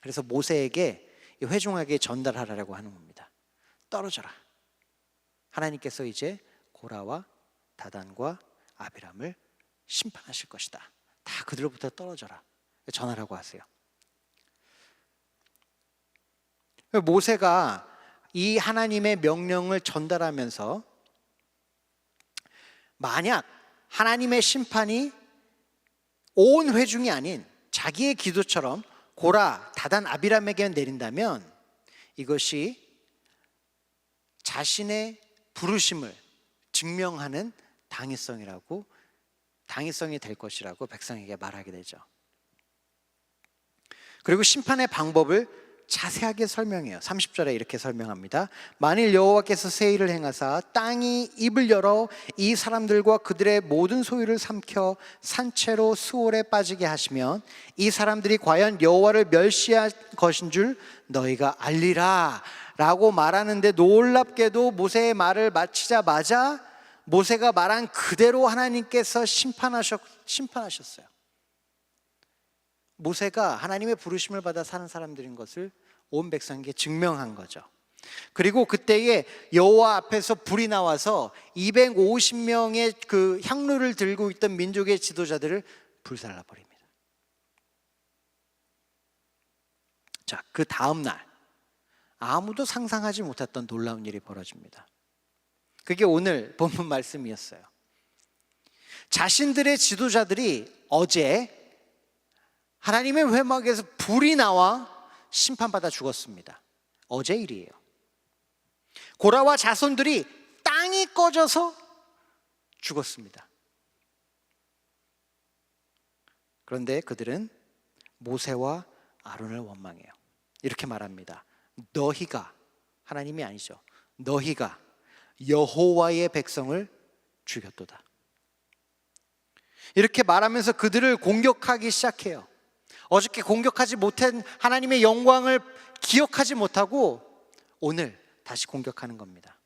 그래서 모세에게 회중에게 전달하라고 하는 겁니다. 떨어져라. 하나님께서 이제 고라와 다단과 아비람을 심판하실 것이다. 다 그들로부터 떨어져라. 전하라고 하세요. 모세가 이 하나님의 명령을 전달하면서 만약 하나님의 심판이 온 회중이 아닌 자기의 기도처럼 고라, 다단, 아비람에게 내린다면 이것이 자신의 부르심을 증명하는 당위성이 될 것이라고 백성에게 말하게 되죠. 그리고 심판의 방법을 자세하게 설명해요. 30절에 이렇게 설명합니다. 만일 여호와께서 세일을 행하사 땅이 입을 열어 이 사람들과 그들의 모든 소유를 삼켜 산채로 수월에 빠지게 하시면 이 사람들이 과연 여호와를 멸시할 것인 줄 너희가 알리라 라고 말하는데 놀랍게도 모세의 말을 마치자마자 모세가 말한 그대로 하나님께서 심판하셨어요. 모세가 하나님의 부르심을 받아 사는 사람들인 것을 온 백성에게 증명한 거죠. 그리고 그때에 여호와 앞에서 불이 나와서 250명의 그 향로를 들고 있던 민족의 지도자들을 불살라 버립니다. 자, 그 다음 날 아무도 상상하지 못했던 놀라운 일이 벌어집니다. 그게 오늘 본문 말씀이었어요. 자신들의 지도자들이 어제 하나님의 회막에서 불이 나와 심판받아 죽었습니다. 어제 일이에요. 고라와 자손들이 땅이 꺼져서 죽었습니다. 그런데 그들은 모세와 아론을 원망해요. 이렇게 말합니다. 너희가, 하나님이 아니죠, 너희가 여호와의 백성을 죽였도다. 이렇게 말하면서 그들을 공격하기 시작해요. 어저께 공격하지 못한 하나님의 영광을 기억하지 못하고 오늘 다시 공격하는 겁니다.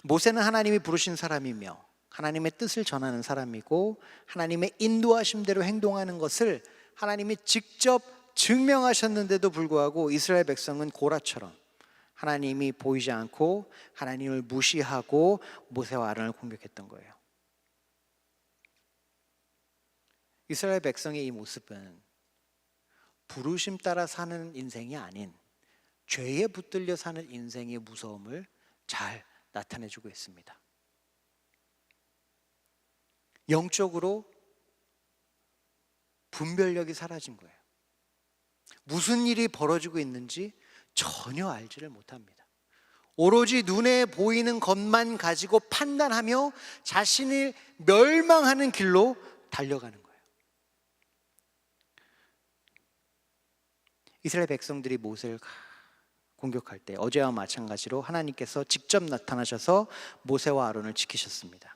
모세는 하나님이 부르신 사람이며 하나님의 뜻을 전하는 사람이고 하나님의 인도하심대로 행동하는 것을 하나님이 직접 증명하셨는데도 불구하고 이스라엘 백성은 고라처럼 하나님이 보이지 않고 하나님을 무시하고 모세와 아론을 공격했던 거예요. 이스라엘 백성의 이 모습은 부르심 따라 사는 인생이 아닌 죄에 붙들려 사는 인생의 무서움을 잘 나타내주고 있습니다. 영적으로 분별력이 사라진 거예요. 무슨 일이 벌어지고 있는지 전혀 알지를 못합니다. 오로지 눈에 보이는 것만 가지고 판단하며 자신을 멸망하는 길로 달려가는 거예요. 이스라엘 백성들이 모세를 공격할 때 어제와 마찬가지로 하나님께서 직접 나타나셔서 모세와 아론을 지키셨습니다.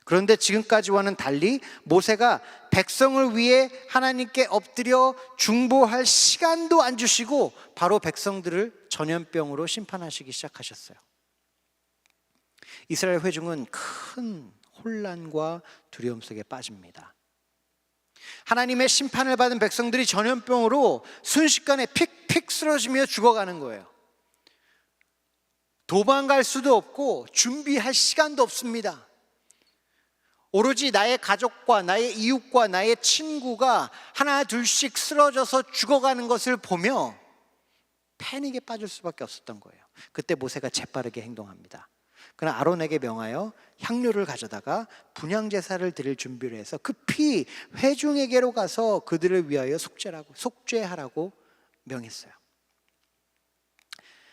그런데 지금까지와는 달리 모세가 백성을 위해 하나님께 엎드려 중보할 시간도 안 주시고 바로 백성들을 전염병으로 심판하시기 시작하셨어요. 이스라엘 회중은 큰 혼란과 두려움 속에 빠집니다. 하나님의 심판을 받은 백성들이 전염병으로 순식간에 픽픽 쓰러지며 죽어가는 거예요. 도망갈 수도 없고 준비할 시간도 없습니다. 오로지 나의 가족과 나의 이웃과 나의 친구가 하나 둘씩 쓰러져서 죽어가는 것을 보며 패닉에 빠질 수밖에 없었던 거예요. 그때 모세가 재빠르게 행동합니다. 그러나 아론에게 명하여 향료를 가져다가 분향 제사를 드릴 준비를 해서 급히 회중에게로 가서 그들을 위하여 속죄하라고 명했어요.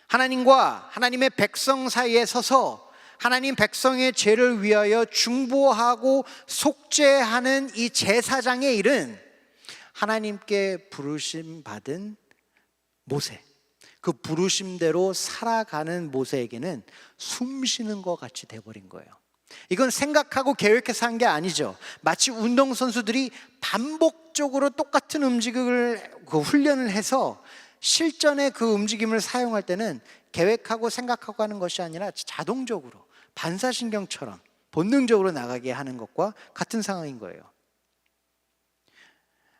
하나님과 하나님의 백성 사이에 서서 하나님 백성의 죄를 위하여 중보하고 속죄하는 이 제사장의 일은 하나님께 부르심 받은 모세, 그 부르심대로 살아가는 모세에게는 숨쉬는 것 같이 돼버린 거예요. 이건 생각하고 계획해서 한 게 아니죠. 마치 운동선수들이 반복적으로 똑같은 훈련을 해서 실전에 그 움직임을 사용할 때는 계획하고 생각하고 하는 것이 아니라 자동적으로 반사신경처럼 본능적으로 나가게 하는 것과 같은 상황인 거예요.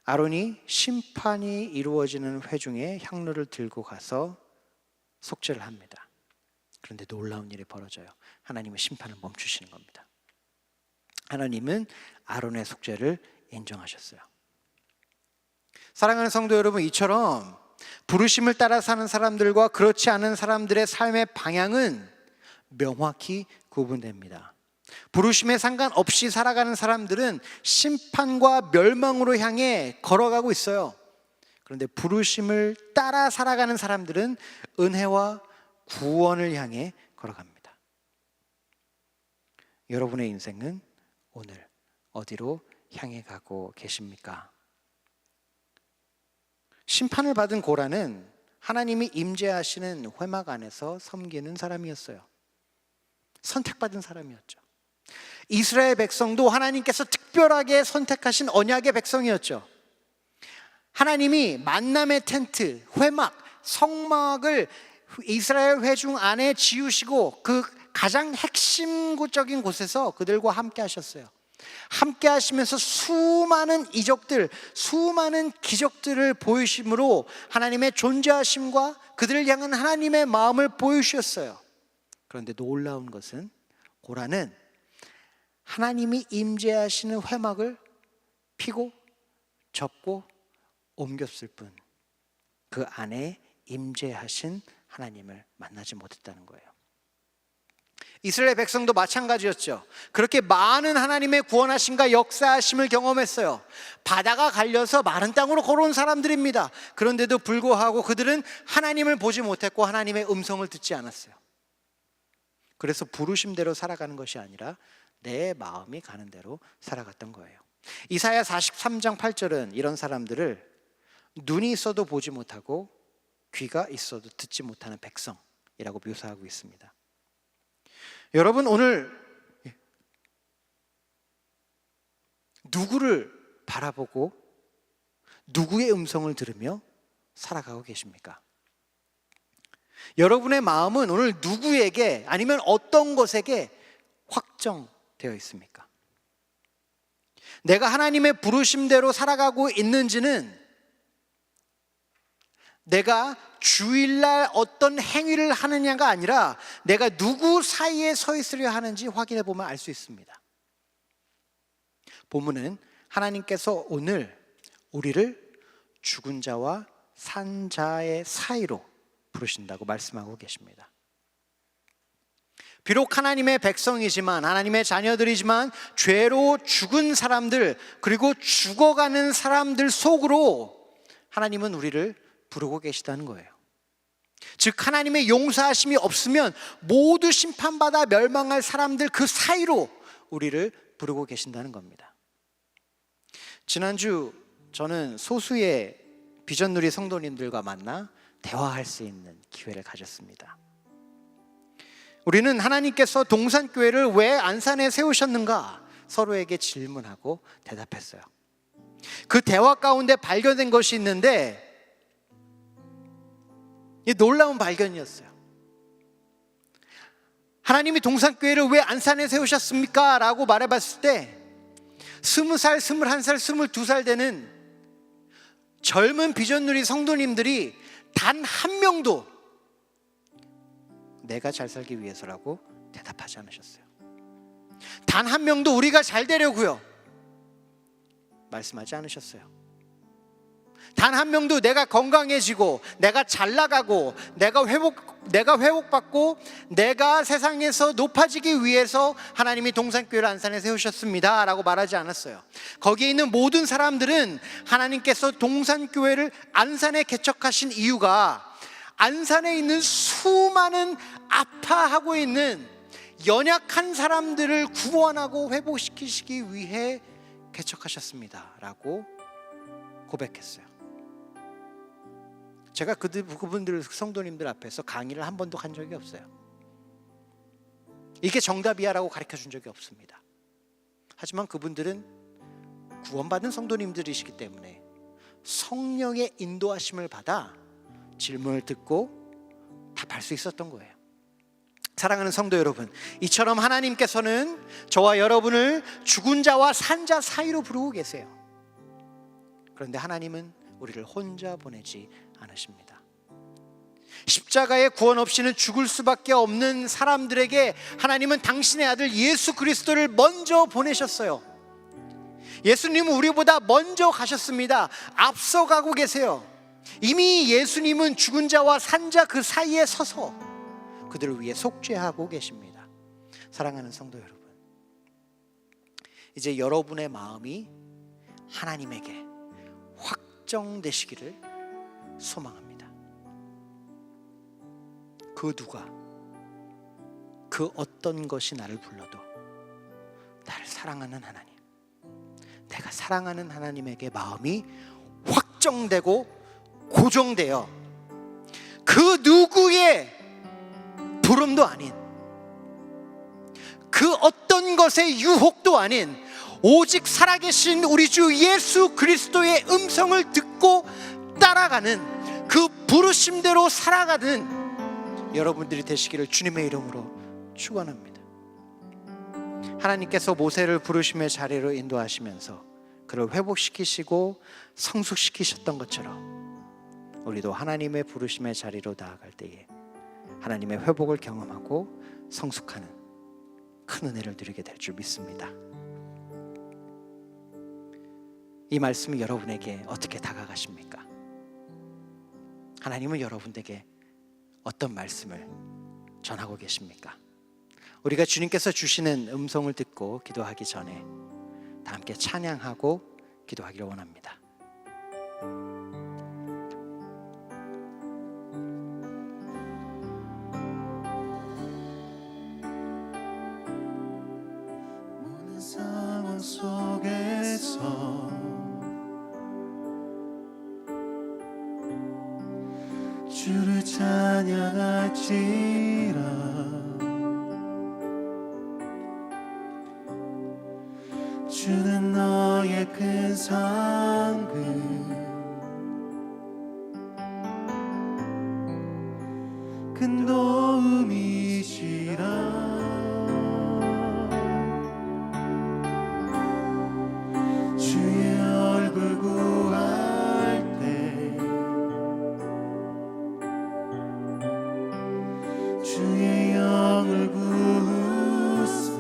아론이 심판이 이루어지는 회중에 향로를 들고 가서 속죄를 합니다. 그런데 놀라운 일이 벌어져요. 하나님의 심판을 멈추시는 겁니다. 하나님은 아론의 속죄를 인정하셨어요. 사랑하는 성도 여러분, 이처럼 부르심을 따라 사는 사람들과 그렇지 않은 사람들의 삶의 방향은 명확히 구분됩니다. 부르심에 상관없이 살아가는 사람들은 심판과 멸망으로 향해 걸어가고 있어요. 그런데 부르심을 따라 살아가는 사람들은 은혜와 구원을 향해 걸어갑니다. 여러분의 인생은 오늘 어디로 향해 가고 계십니까? 심판을 받은 고라는 하나님이 임재하시는 회막 안에서 섬기는 사람이었어요. 선택받은 사람이었죠. 이스라엘 백성도 하나님께서 특별하게 선택하신 언약의 백성이었죠. 하나님이 만남의 텐트, 회막, 성막을 이스라엘 회중 안에 지으시고 그 가장 핵심적인 곳에서 그들과 함께 하셨어요. 함께 하시면서 수많은 이적들, 수많은 기적들을 보이심으로 하나님의 존재하심과 그들을 향한 하나님의 마음을 보여주셨어요. 그런데 놀라운 것은 고라는 하나님이 임재하시는 회막을 피고 접고 옮겼을 뿐 그 안에 임재하신 하나님을 만나지 못했다는 거예요. 이스라엘 백성도 마찬가지였죠. 그렇게 많은 하나님의 구원하심과 역사하심을 경험했어요. 바다가 갈려서 마른 땅으로 걸어온 사람들입니다. 그런데도 불구하고 그들은 하나님을 보지 못했고 하나님의 음성을 듣지 않았어요. 그래서 부르심대로 살아가는 것이 아니라 내 마음이 가는 대로 살아갔던 거예요. 이사야 43장 8절은 이런 사람들을 눈이 있어도 보지 못하고 귀가 있어도 듣지 못하는 백성이라고 묘사하고 있습니다. 여러분, 오늘 누구를 바라보고 누구의 음성을 들으며 살아가고 계십니까? 여러분의 마음은 오늘 누구에게 아니면 어떤 것에게 확정되어 있습니까? 내가 하나님의 부르심대로 살아가고 있는지는 내가 주일날 어떤 행위를 하느냐가 아니라 내가 누구 사이에 서 있으려 하는지 확인해 보면 알 수 있습니다. 본문은 하나님께서 오늘 우리를 죽은 자와 산 자의 사이로 부르신다고 말씀하고 계십니다. 비록 하나님의 백성이지만, 하나님의 자녀들이지만 죄로 죽은 사람들, 그리고 죽어가는 사람들 속으로 하나님은 우리를 부르고 계시다는 거예요. 즉 하나님의 용서하심이 없으면 모두 심판받아 멸망할 사람들 그 사이로 우리를 부르고 계신다는 겁니다. 지난주 저는 소수의 비전누리 성도님들과 만나 대화할 수 있는 기회를 가졌습니다. 우리는 하나님께서 동산교회를 왜 안산에 세우셨는가 서로에게 질문하고 대답했어요. 그 대화 가운데 발견된 것이 있는데 놀라운 발견이었어요. 하나님이 동산교회를 왜 안산에 세우셨습니까? 라고 말해봤을 때 20살, 21살, 22살 되는 젊은 비전누리 성도님들이 단 한 명도 내가 잘 살기 위해서라고 대답하지 않으셨어요. 단 한 명도 우리가 잘 되려고요 말씀하지 않으셨어요. 단 한 명도 내가 건강해지고 내가 잘 나가고 내가 회복받고 내가 세상에서 높아지기 위해서 하나님이 동산교회를 안산에 세우셨습니다 라고 말하지 않았어요. 거기에 있는 모든 사람들은 하나님께서 동산교회를 안산에 개척하신 이유가 안산에 있는 수많은 아파하고 있는 연약한 사람들을 구원하고 회복시키시기 위해 개척하셨습니다 라고 고백했어요. 제가 그분들 성도님들 앞에서 강의를 한 번도 한 적이 없어요. 이게 정답이야 라고 가르쳐 준 적이 없습니다. 하지만 그분들은 구원받은 성도님들이시기 때문에 성령의 인도하심을 받아 질문을 듣고 답할 수 있었던 거예요. 사랑하는 성도 여러분, 이처럼 하나님께서는 저와 여러분을 죽은 자와 산 자 사이로 부르고 계세요. 그런데 하나님은 우리를 혼자 보내지 않으십니다. 십자가의 구원 없이는 죽을 수밖에 없는 사람들에게 하나님은 당신의 아들 예수 그리스도를 먼저 보내셨어요. 예수님은 우리보다 먼저 가셨습니다. 앞서가고 계세요. 이미 예수님은 죽은 자와 산 자 그 사이에 서서 그들을 위해 속죄하고 계십니다. 사랑하는 성도 여러분, 이제 여러분의 마음이 하나님에게 확정되시기를 소망합니다. 그 누가, 그 어떤 것이 나를 불러도 나를 사랑하는 하나님, 내가 사랑하는 하나님에게 마음이 확정되고 고정되어 그 누구의 부름도 아닌, 그 어떤 것의 유혹도 아닌 오직 살아계신 우리 주 예수 그리스도의 음성을 듣고 따라가는, 그 부르심대로 살아가는 여러분들이 되시기를 주님의 이름으로 축원합니다. 하나님께서 모세를 부르심의 자리로 인도하시면서 그를 회복시키시고 성숙시키셨던 것처럼 우리도 하나님의 부르심의 자리로 나아갈 때에 하나님의 회복을 경험하고 성숙하는 큰 은혜를 누리게 될 줄 믿습니다. 이 말씀이 여러분에게 어떻게 다가가십니까? 하나님은 여러분에게 어떤 말씀을 전하고 계십니까? 우리가 주님께서 주시는 음성을 듣고 기도하기 전에 다 함께 찬양하고 기도하기를 원합니다. 모든 상황 속에서 주를 찬양할지라. 주는 너의 큰 상급 큰 도움이시라. 주의 얼굴 구할 때 주의 영을 부으사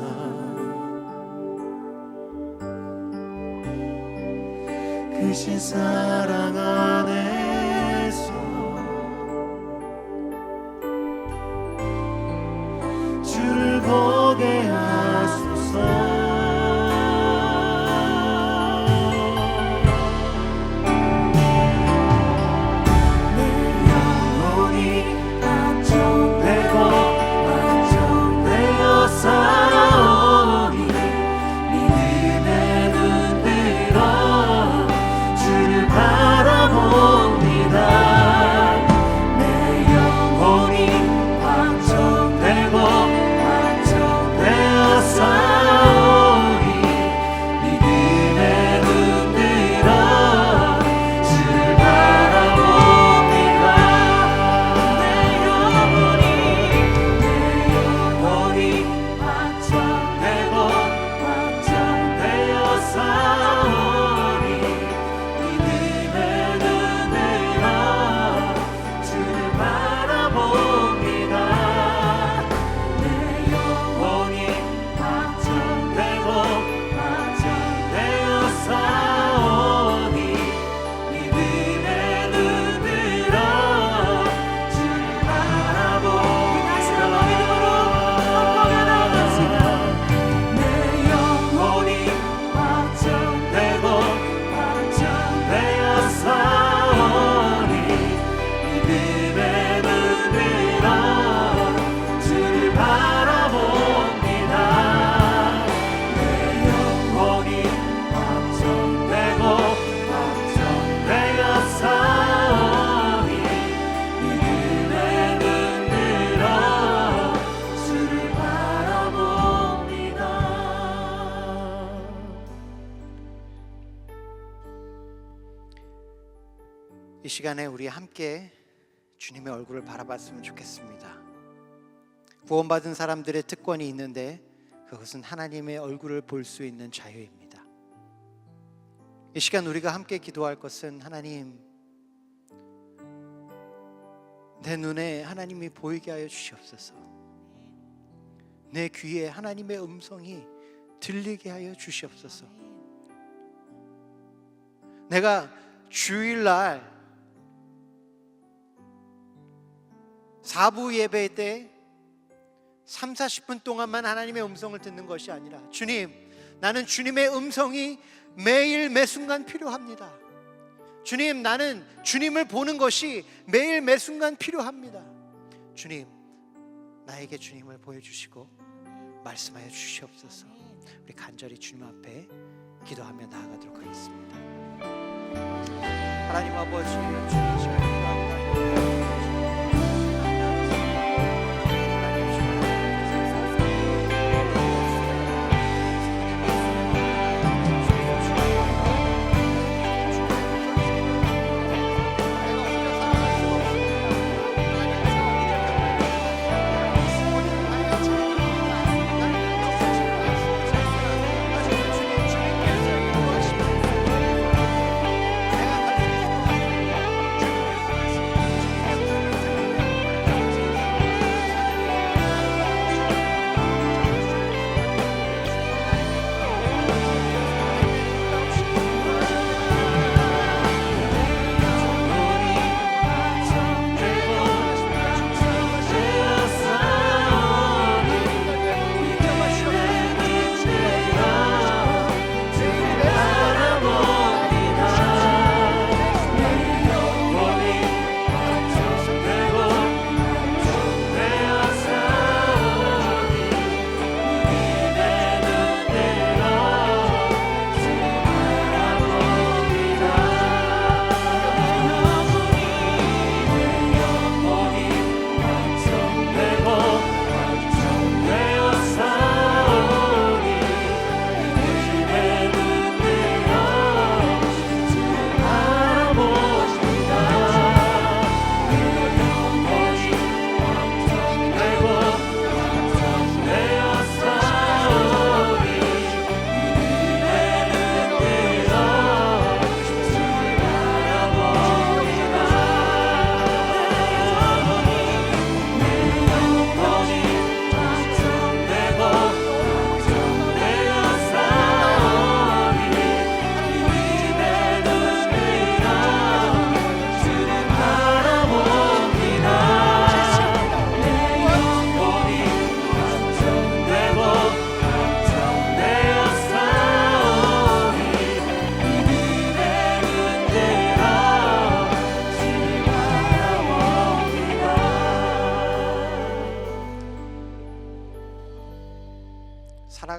크신 사랑 안에서 주를 보게 하소서. 이 시간에 우리 함께 주님의 얼굴을 바라봤으면 좋겠습니다. 구원받은 사람들의 특권이 있는데 그것은 하나님의 얼굴을 볼 수 있는 자유입니다. 이 시간 우리가 함께 기도할 것은 하나님, 내 눈에 하나님이 보이게 하여 주시옵소서. 내 귀에 하나님의 음성이 들리게 하여 주시옵소서. 내가 주일날 4부 예배 때 30-40분 동안만 하나님의 음성을 듣는 것이 아니라 주님, 나는 주님의 음성이 매일 매순간 필요합니다. 주님, 나는 주님을 보는 것이 매일 매순간 필요합니다. 주님, 나에게 주님을 보여주시고 말씀하여 주시옵소서. 우리 간절히 주님 앞에 기도하며 나아가도록 하겠습니다. 하나님 아버지, 주님 시간 기도합니다.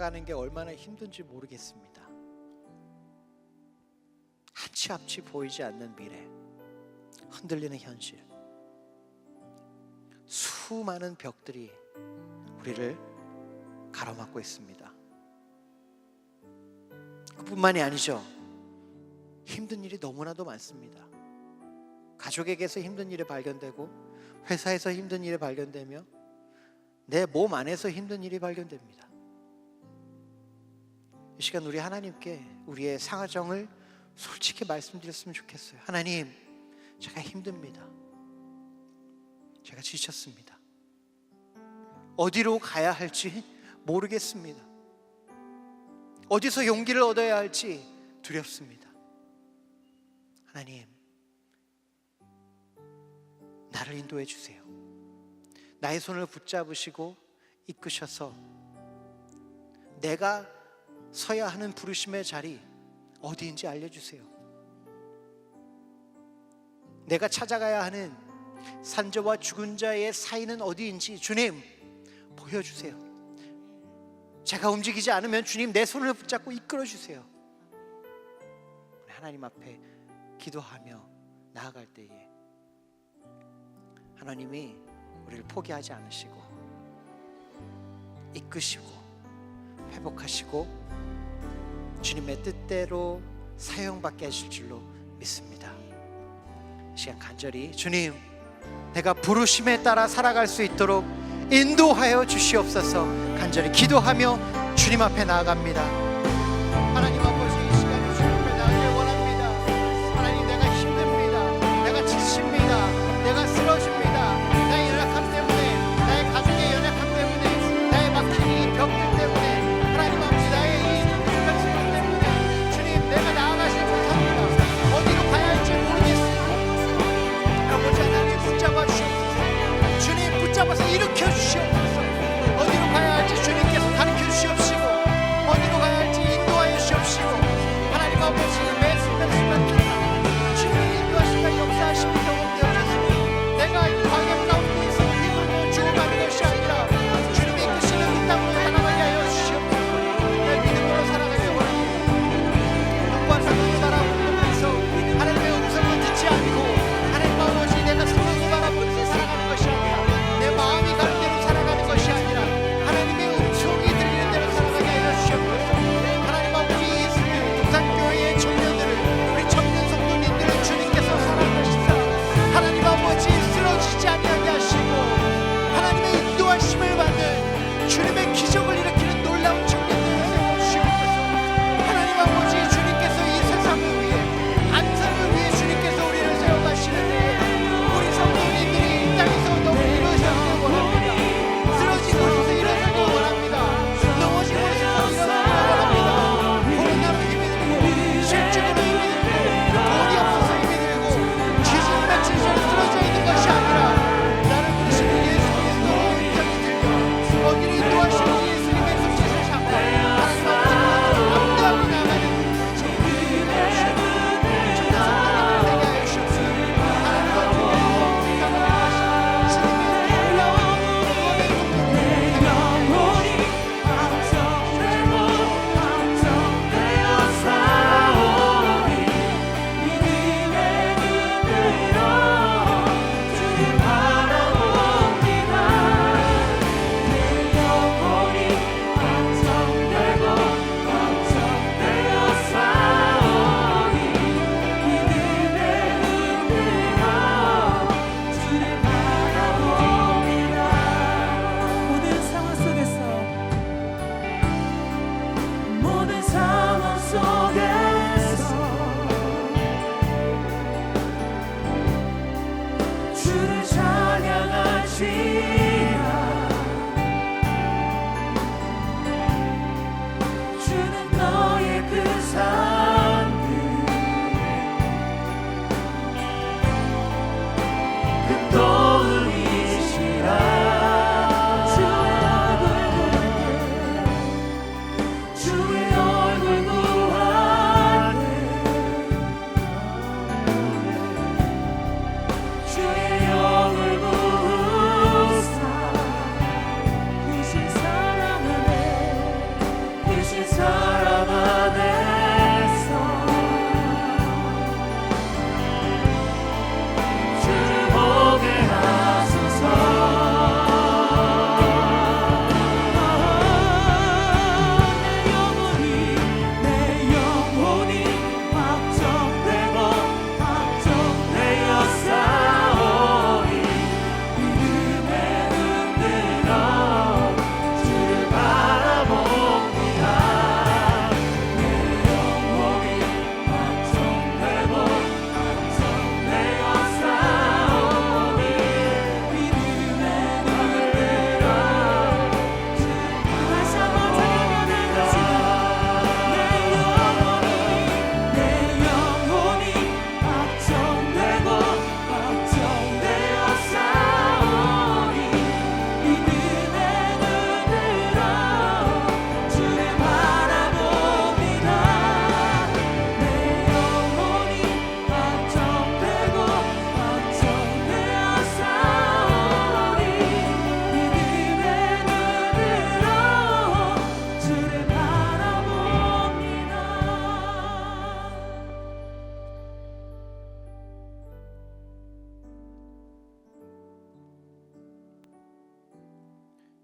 살아가는 게 얼마나 힘든지 모르겠습니다. 한치 앞이 보이지 않는 미래, 흔들리는 현실, 수많은 벽들이 우리를 가로막고 있습니다. 그뿐만이 아니죠. 힘든 일이 너무나도 많습니다. 가족에게서 힘든 일이 발견되고, 회사에서 힘든 일이 발견되며, 내 몸 안에서 힘든 일이 발견됩니다. 이 시간 우리 하나님께 우리의 상하정을 솔직히 말씀드렸으면 좋겠어요. 하나님, 제가 힘듭니다. 제가 지쳤습니다. 어디로 가야 할지 모르겠습니다. 어디서 용기를 얻어야 할지 두렵습니다. 하나님, 나를 인도해 주세요. 나의 손을 붙잡으시고 이끄셔서 내가 서야 하는 부르심의 자리 어디인지 알려주세요. 내가 찾아가야 하는 산자와 죽은 자의 사이는 어디인지 주님 보여주세요. 제가 움직이지 않으면 주님 내 손을 붙잡고 이끌어 주세요. 하나님 앞에 기도하며 나아갈 때에 하나님이 우리를 포기하지 않으시고 이끄시고 회복하시고 주님의 뜻대로 사용받게 하실 줄로 믿습니다. 이 시간 간절히 주님, 내가 부르심에 따라 살아갈 수 있도록 인도하여 주시옵소서 간절히 기도하며 주님 앞에 나아갑니다. 하나님 아버지, 이 시간에 주님 앞에 나아가길 원합니다. 하나님, 내가 힘듭니다. 내가 지칩니다. 내가 쓰러집니다. 나의 연약함 때문에, 나의 가족의 연약함 때문에, 나의 막힌 이 벽들 때문에, 하나님 아버지, 나의 이 불편함 때문에 주님, 내가 나아가지 못합니다. 어디로 가야 할지 모르겠습니다. 아버지 하나님, 붙잡아 주옵소서. 주님 붙잡아서 일으켜 주시옵소서. 어디로 가야 할지 주님께서 가르쳐 주시옵시고, 어디로 가야 할지 인도하여 주시옵시고,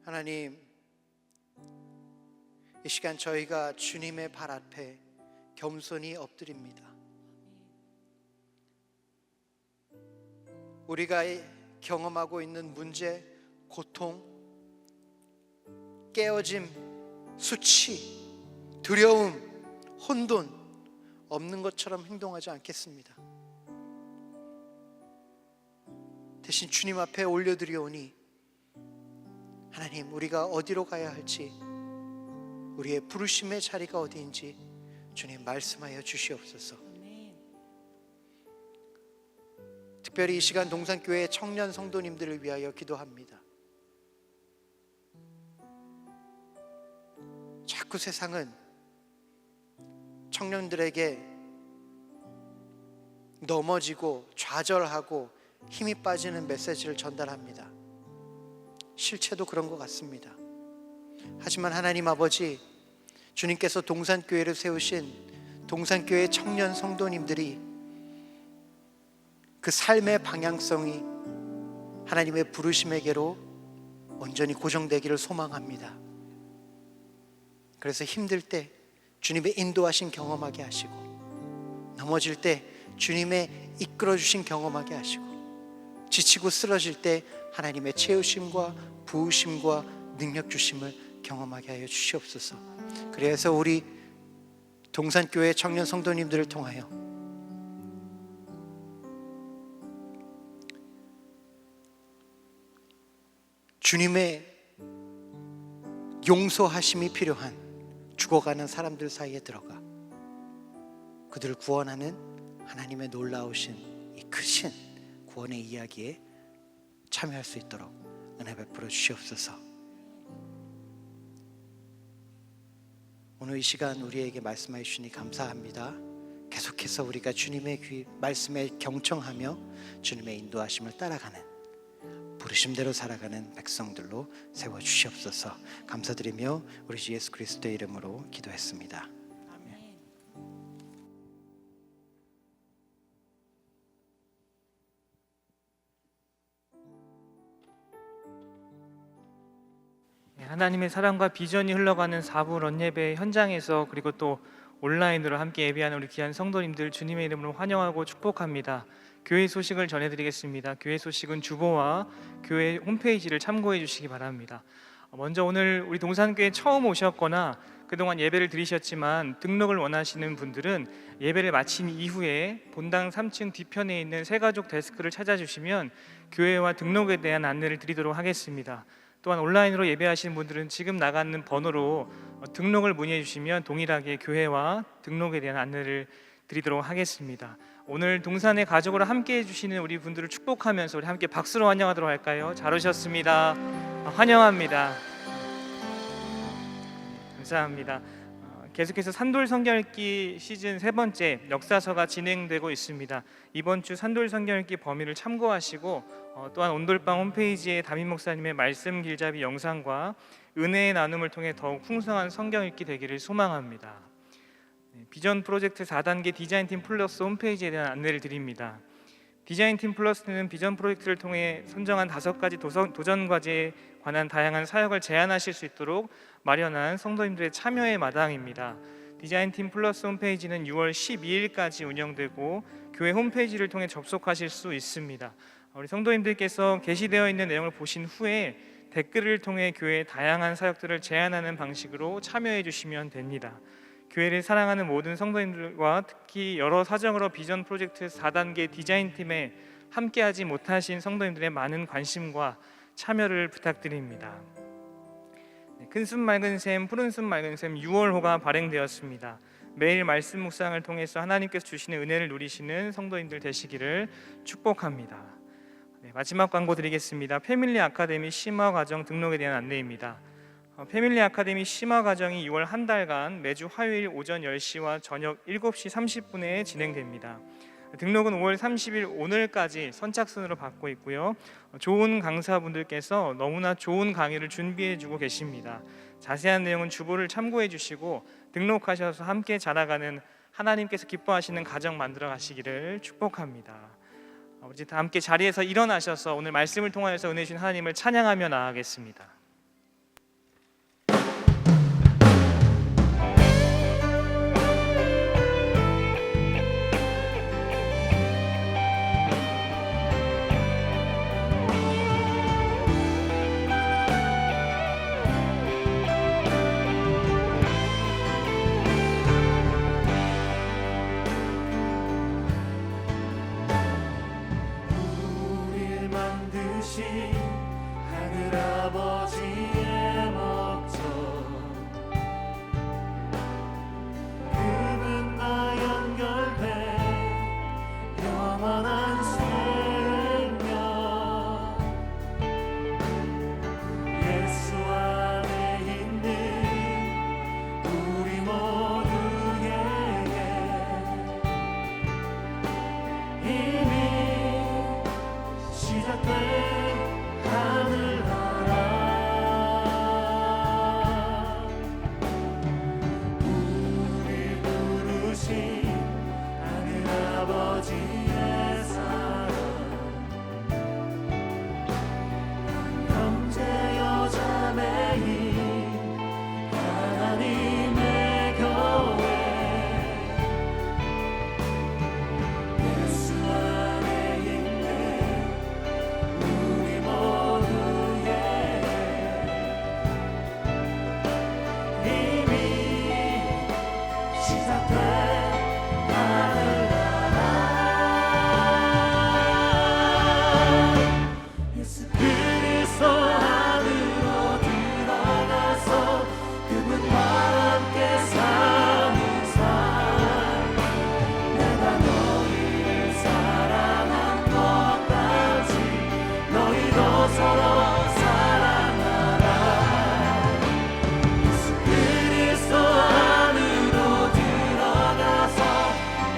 하나님, 이 시간 저희가 주님의 발 앞에 겸손히 엎드립니다. 우리가 경험하고 있는 문제, 고통, 깨어짐, 수치, 두려움, 혼돈 없는 것처럼 행동하지 않겠습니다. 대신 주님 앞에 올려드리오니 하나님, 우리가 어디로 가야 할지, 우리의 부르심의 자리가 어디인지 주님 말씀하여 주시옵소서. 특별히 이 시간 동산교회 청년 성도님들을 위하여 기도합니다. 자꾸 세상은 청년들에게 넘어지고 좌절하고 힘이 빠지는 메시지를 전달합니다. 실체도 그런 것 같습니다. 하지만 하나님 아버지, 주님께서 동산교회를 세우신 동산교회 청년 성도님들이 그 삶의 방향성이 하나님의 부르심에게로 온전히 고정되기를 소망합니다. 그래서 힘들 때 주님의 인도하신 경험하게 하시고, 넘어질 때 주님의 이끌어주신 경험하게 하시고, 지치고 쓰러질 때 하나님의 채우심과 부으심과 능력 주심을 경험하게 하여 주시옵소서. 그래서 우리 동산교회 청년 성도님들을 통하여 주님의 용서하심이 필요한 죽어가는 사람들 사이에 들어가 그들을 구원하는 하나님의 놀라우신 이 크신 구원의 이야기에 참여할 수 있도록 은혜 베풀어 주시옵소서. 오늘 이 시간 우리에게 말씀해 주시니 감사합니다. 계속해서 우리가 주님의 말씀에 경청하며 주님의 인도하심을 따라가는, 부르심대로 살아가는 백성들로 세워 주시옵소서. 감사드리며 우리 주 예수 그리스도의 이름으로 기도했습니다. 아멘. 하나님의 사랑과 비전이 흘러가는 4부 런예배 현장에서, 그리고 또 온라인으로 함께 예배하는 우리 귀한 성도님들 주님의 이름으로 환영하고 축복합니다. 교회 소식을 전해드리겠습니다. 교회 소식은 주보와 교회 홈페이지를 참고해 주시기 바랍니다. 먼저 오늘 우리 동산교회 처음 오셨거나 그동안 예배를 드리셨지만 등록을 원하시는 분들은 예배를 마친 이후에 본당 3층 뒤편에 있는 새가족 데스크를 찾아주시면 교회와 등록에 대한 안내를 드리도록 하겠습니다. 또한 온라인으로 예배하시는 분들은 지금 나가는 번호로 등록을 문의해 주시면 동일하게 교회와 등록에 대한 안내를 드리도록 하겠습니다. 오늘 동산의 가족으로 함께 해주시는 우리 분들을 축복하면서 우리 함께 박수로 환영하도록 할까요? 잘 오셨습니다. 환영합니다. 감사합니다. 계속해서 산돌 성경 읽기 시즌 3번째 역사서가 진행되고 있습니다. 이번 주 산돌 성경 읽기 범위를 참고하시고 또한 온돌방 홈페이지에 담임 목사님의 말씀 길잡이 영상과 은혜의 나눔을 통해 더욱 풍성한 성경 읽기 되기를 소망합니다. 비전 프로젝트 4단계 디자인팀 플러스 홈페이지에 대한 안내를 드립니다. 디자인팀 플러스는 비전 프로젝트를 통해 선정한 5가지 도전 과제에 관한 다양한 사역을 제안하실 수 있도록 마련한 성도님들의 참여의 마당입니다. 디자인팀 플러스 홈페이지는 6월 12일까지 운영되고 교회 홈페이지를 통해 접속하실 수 있습니다. 우리 성도님들께서 게시되어 있는 내용을 보신 후에 댓글을 통해 교회의 다양한 사역들을 제안하는 방식으로 참여해 주시면 됩니다. 교회를 사랑하는 모든 성도님들과 특히 여러 사정으로 비전 프로젝트 4단계 디자인팀에 함께하지 못하신 성도님들의 많은 관심과 참여를 부탁드립니다. 큰숨 맑은 샘, 푸른 숨 맑은 샘 6월호가 발행되었습니다. 매일 말씀 묵상을 통해서 하나님께서 주시는 은혜를 누리시는 성도님들 되시기를 축복합니다. 마지막 광고 드리겠습니다. 패밀리 아카데미 심화 과정 등록에 대한 안내입니다. 패밀리 아카데미 심화 과정이 6월 한 달간 매주 화요일 오전 10시와 저녁 7시 30분에 진행됩니다. 등록은 5월 30일 오늘까지 선착순으로 받고 있고요. 좋은 강사분들께서 너무나 좋은 강의를 준비해 주고 계십니다. 자세한 내용은 주보를 참고해 주시고 등록하셔서 함께 자라가는 하나님께서 기뻐하시는 가정 만들어 가시기를 축복합니다. 우리 다 함께 자리에서 일어나셔서 오늘 말씀을 통하여서 은혜 주신 하나님을 찬양하며 나아가겠습니다. 아버지의 사랑 형제여 자매인 하나님의 교회 예수 안에 있는 우리 모두의 이미 시작된 하늘나라 예수 그리스도 안으로 들어가서 그분과 함께 사는 삶 내가 너희를 사랑한 것 같이 너희도 서로 사랑하라 예수 그리스도 안으로 들어가서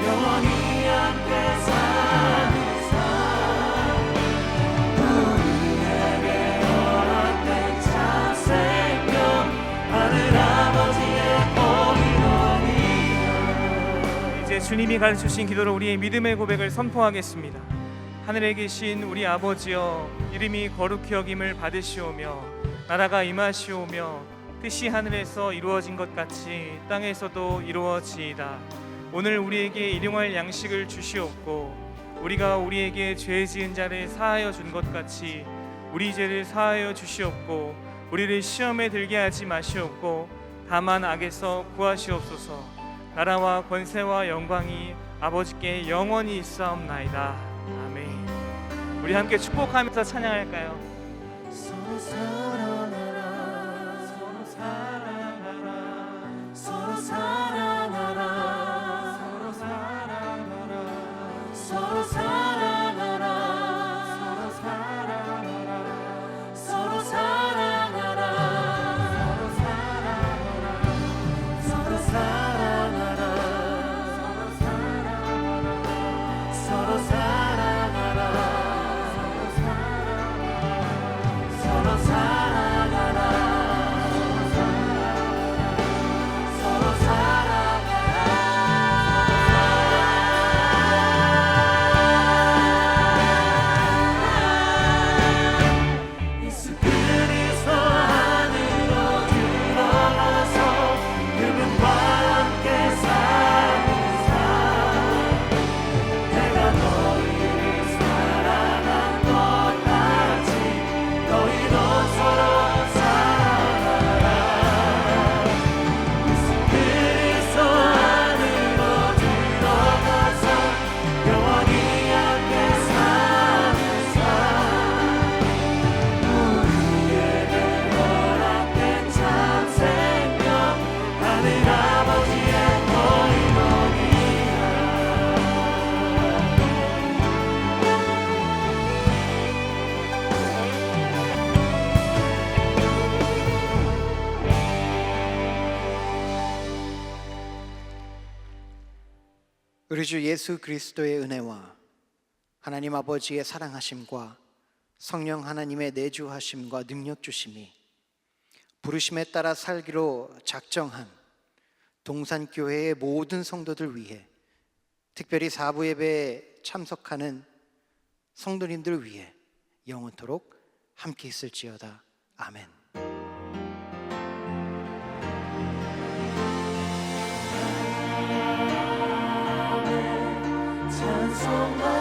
영원히 함께 사는 삶 우리에게 허락된 참 생명 하늘 아버지의 복이로니라. 이제 주님이 가르치신 기도로 우리의 믿음의 고백을 선포하겠습니다. 하늘에 계신 우리 아버지여, 이름이 거룩히 여김을 받으시오며 나라가 임하시오며 뜻이 하늘에서 이루어진 것 같이 땅에서도 이루어지이다. 오늘 우리에게 일용할 양식을 주시옵고 우리가 우리에게 죄 지은 자를 사하여 준 것 같이 우리 죄를 사하여 주시옵고 우리를 시험에 들게 하지 마시옵고 다만 악에서 구하시옵소서. 나라와 권세와 영광이 아버지께 영원히 있사옵나이다. 아멘. 우리 함께 축복하면서 찬양할까요? 서로 사랑하라 서로 사랑하라 서로 사랑하라 서로 사랑하라 서로 사랑하라 서로 사랑하라 서로 사랑하라 서로 사랑하라 서로 사랑하라 서로 사랑하라 서로 사랑하라 서로 사랑하라 서로 사랑하라 예수 그리스도 안으로 들어가서 그분과 함께 사는 삶 내가 너희를 사랑한 것 같이 너희도 서로 사랑하라 예수 그리스도 안으로 들어가서 영원히 함께 사는 삶 우리에게 허락된 참 생명 하늘 아버지의 복이로니라. 우리 주 예수 그리스도의 은혜와 하나님 아버지의 사랑하심과 성령 하나님의 내주하심과 능력 주심이 부르심에 따라 살기로 작정한 동산교회의 모든 성도들 위해, 특별히 사부 예배에 참석하는 성도님들 위해 영원토록 함께 있을지어다. 아멘. 찬송가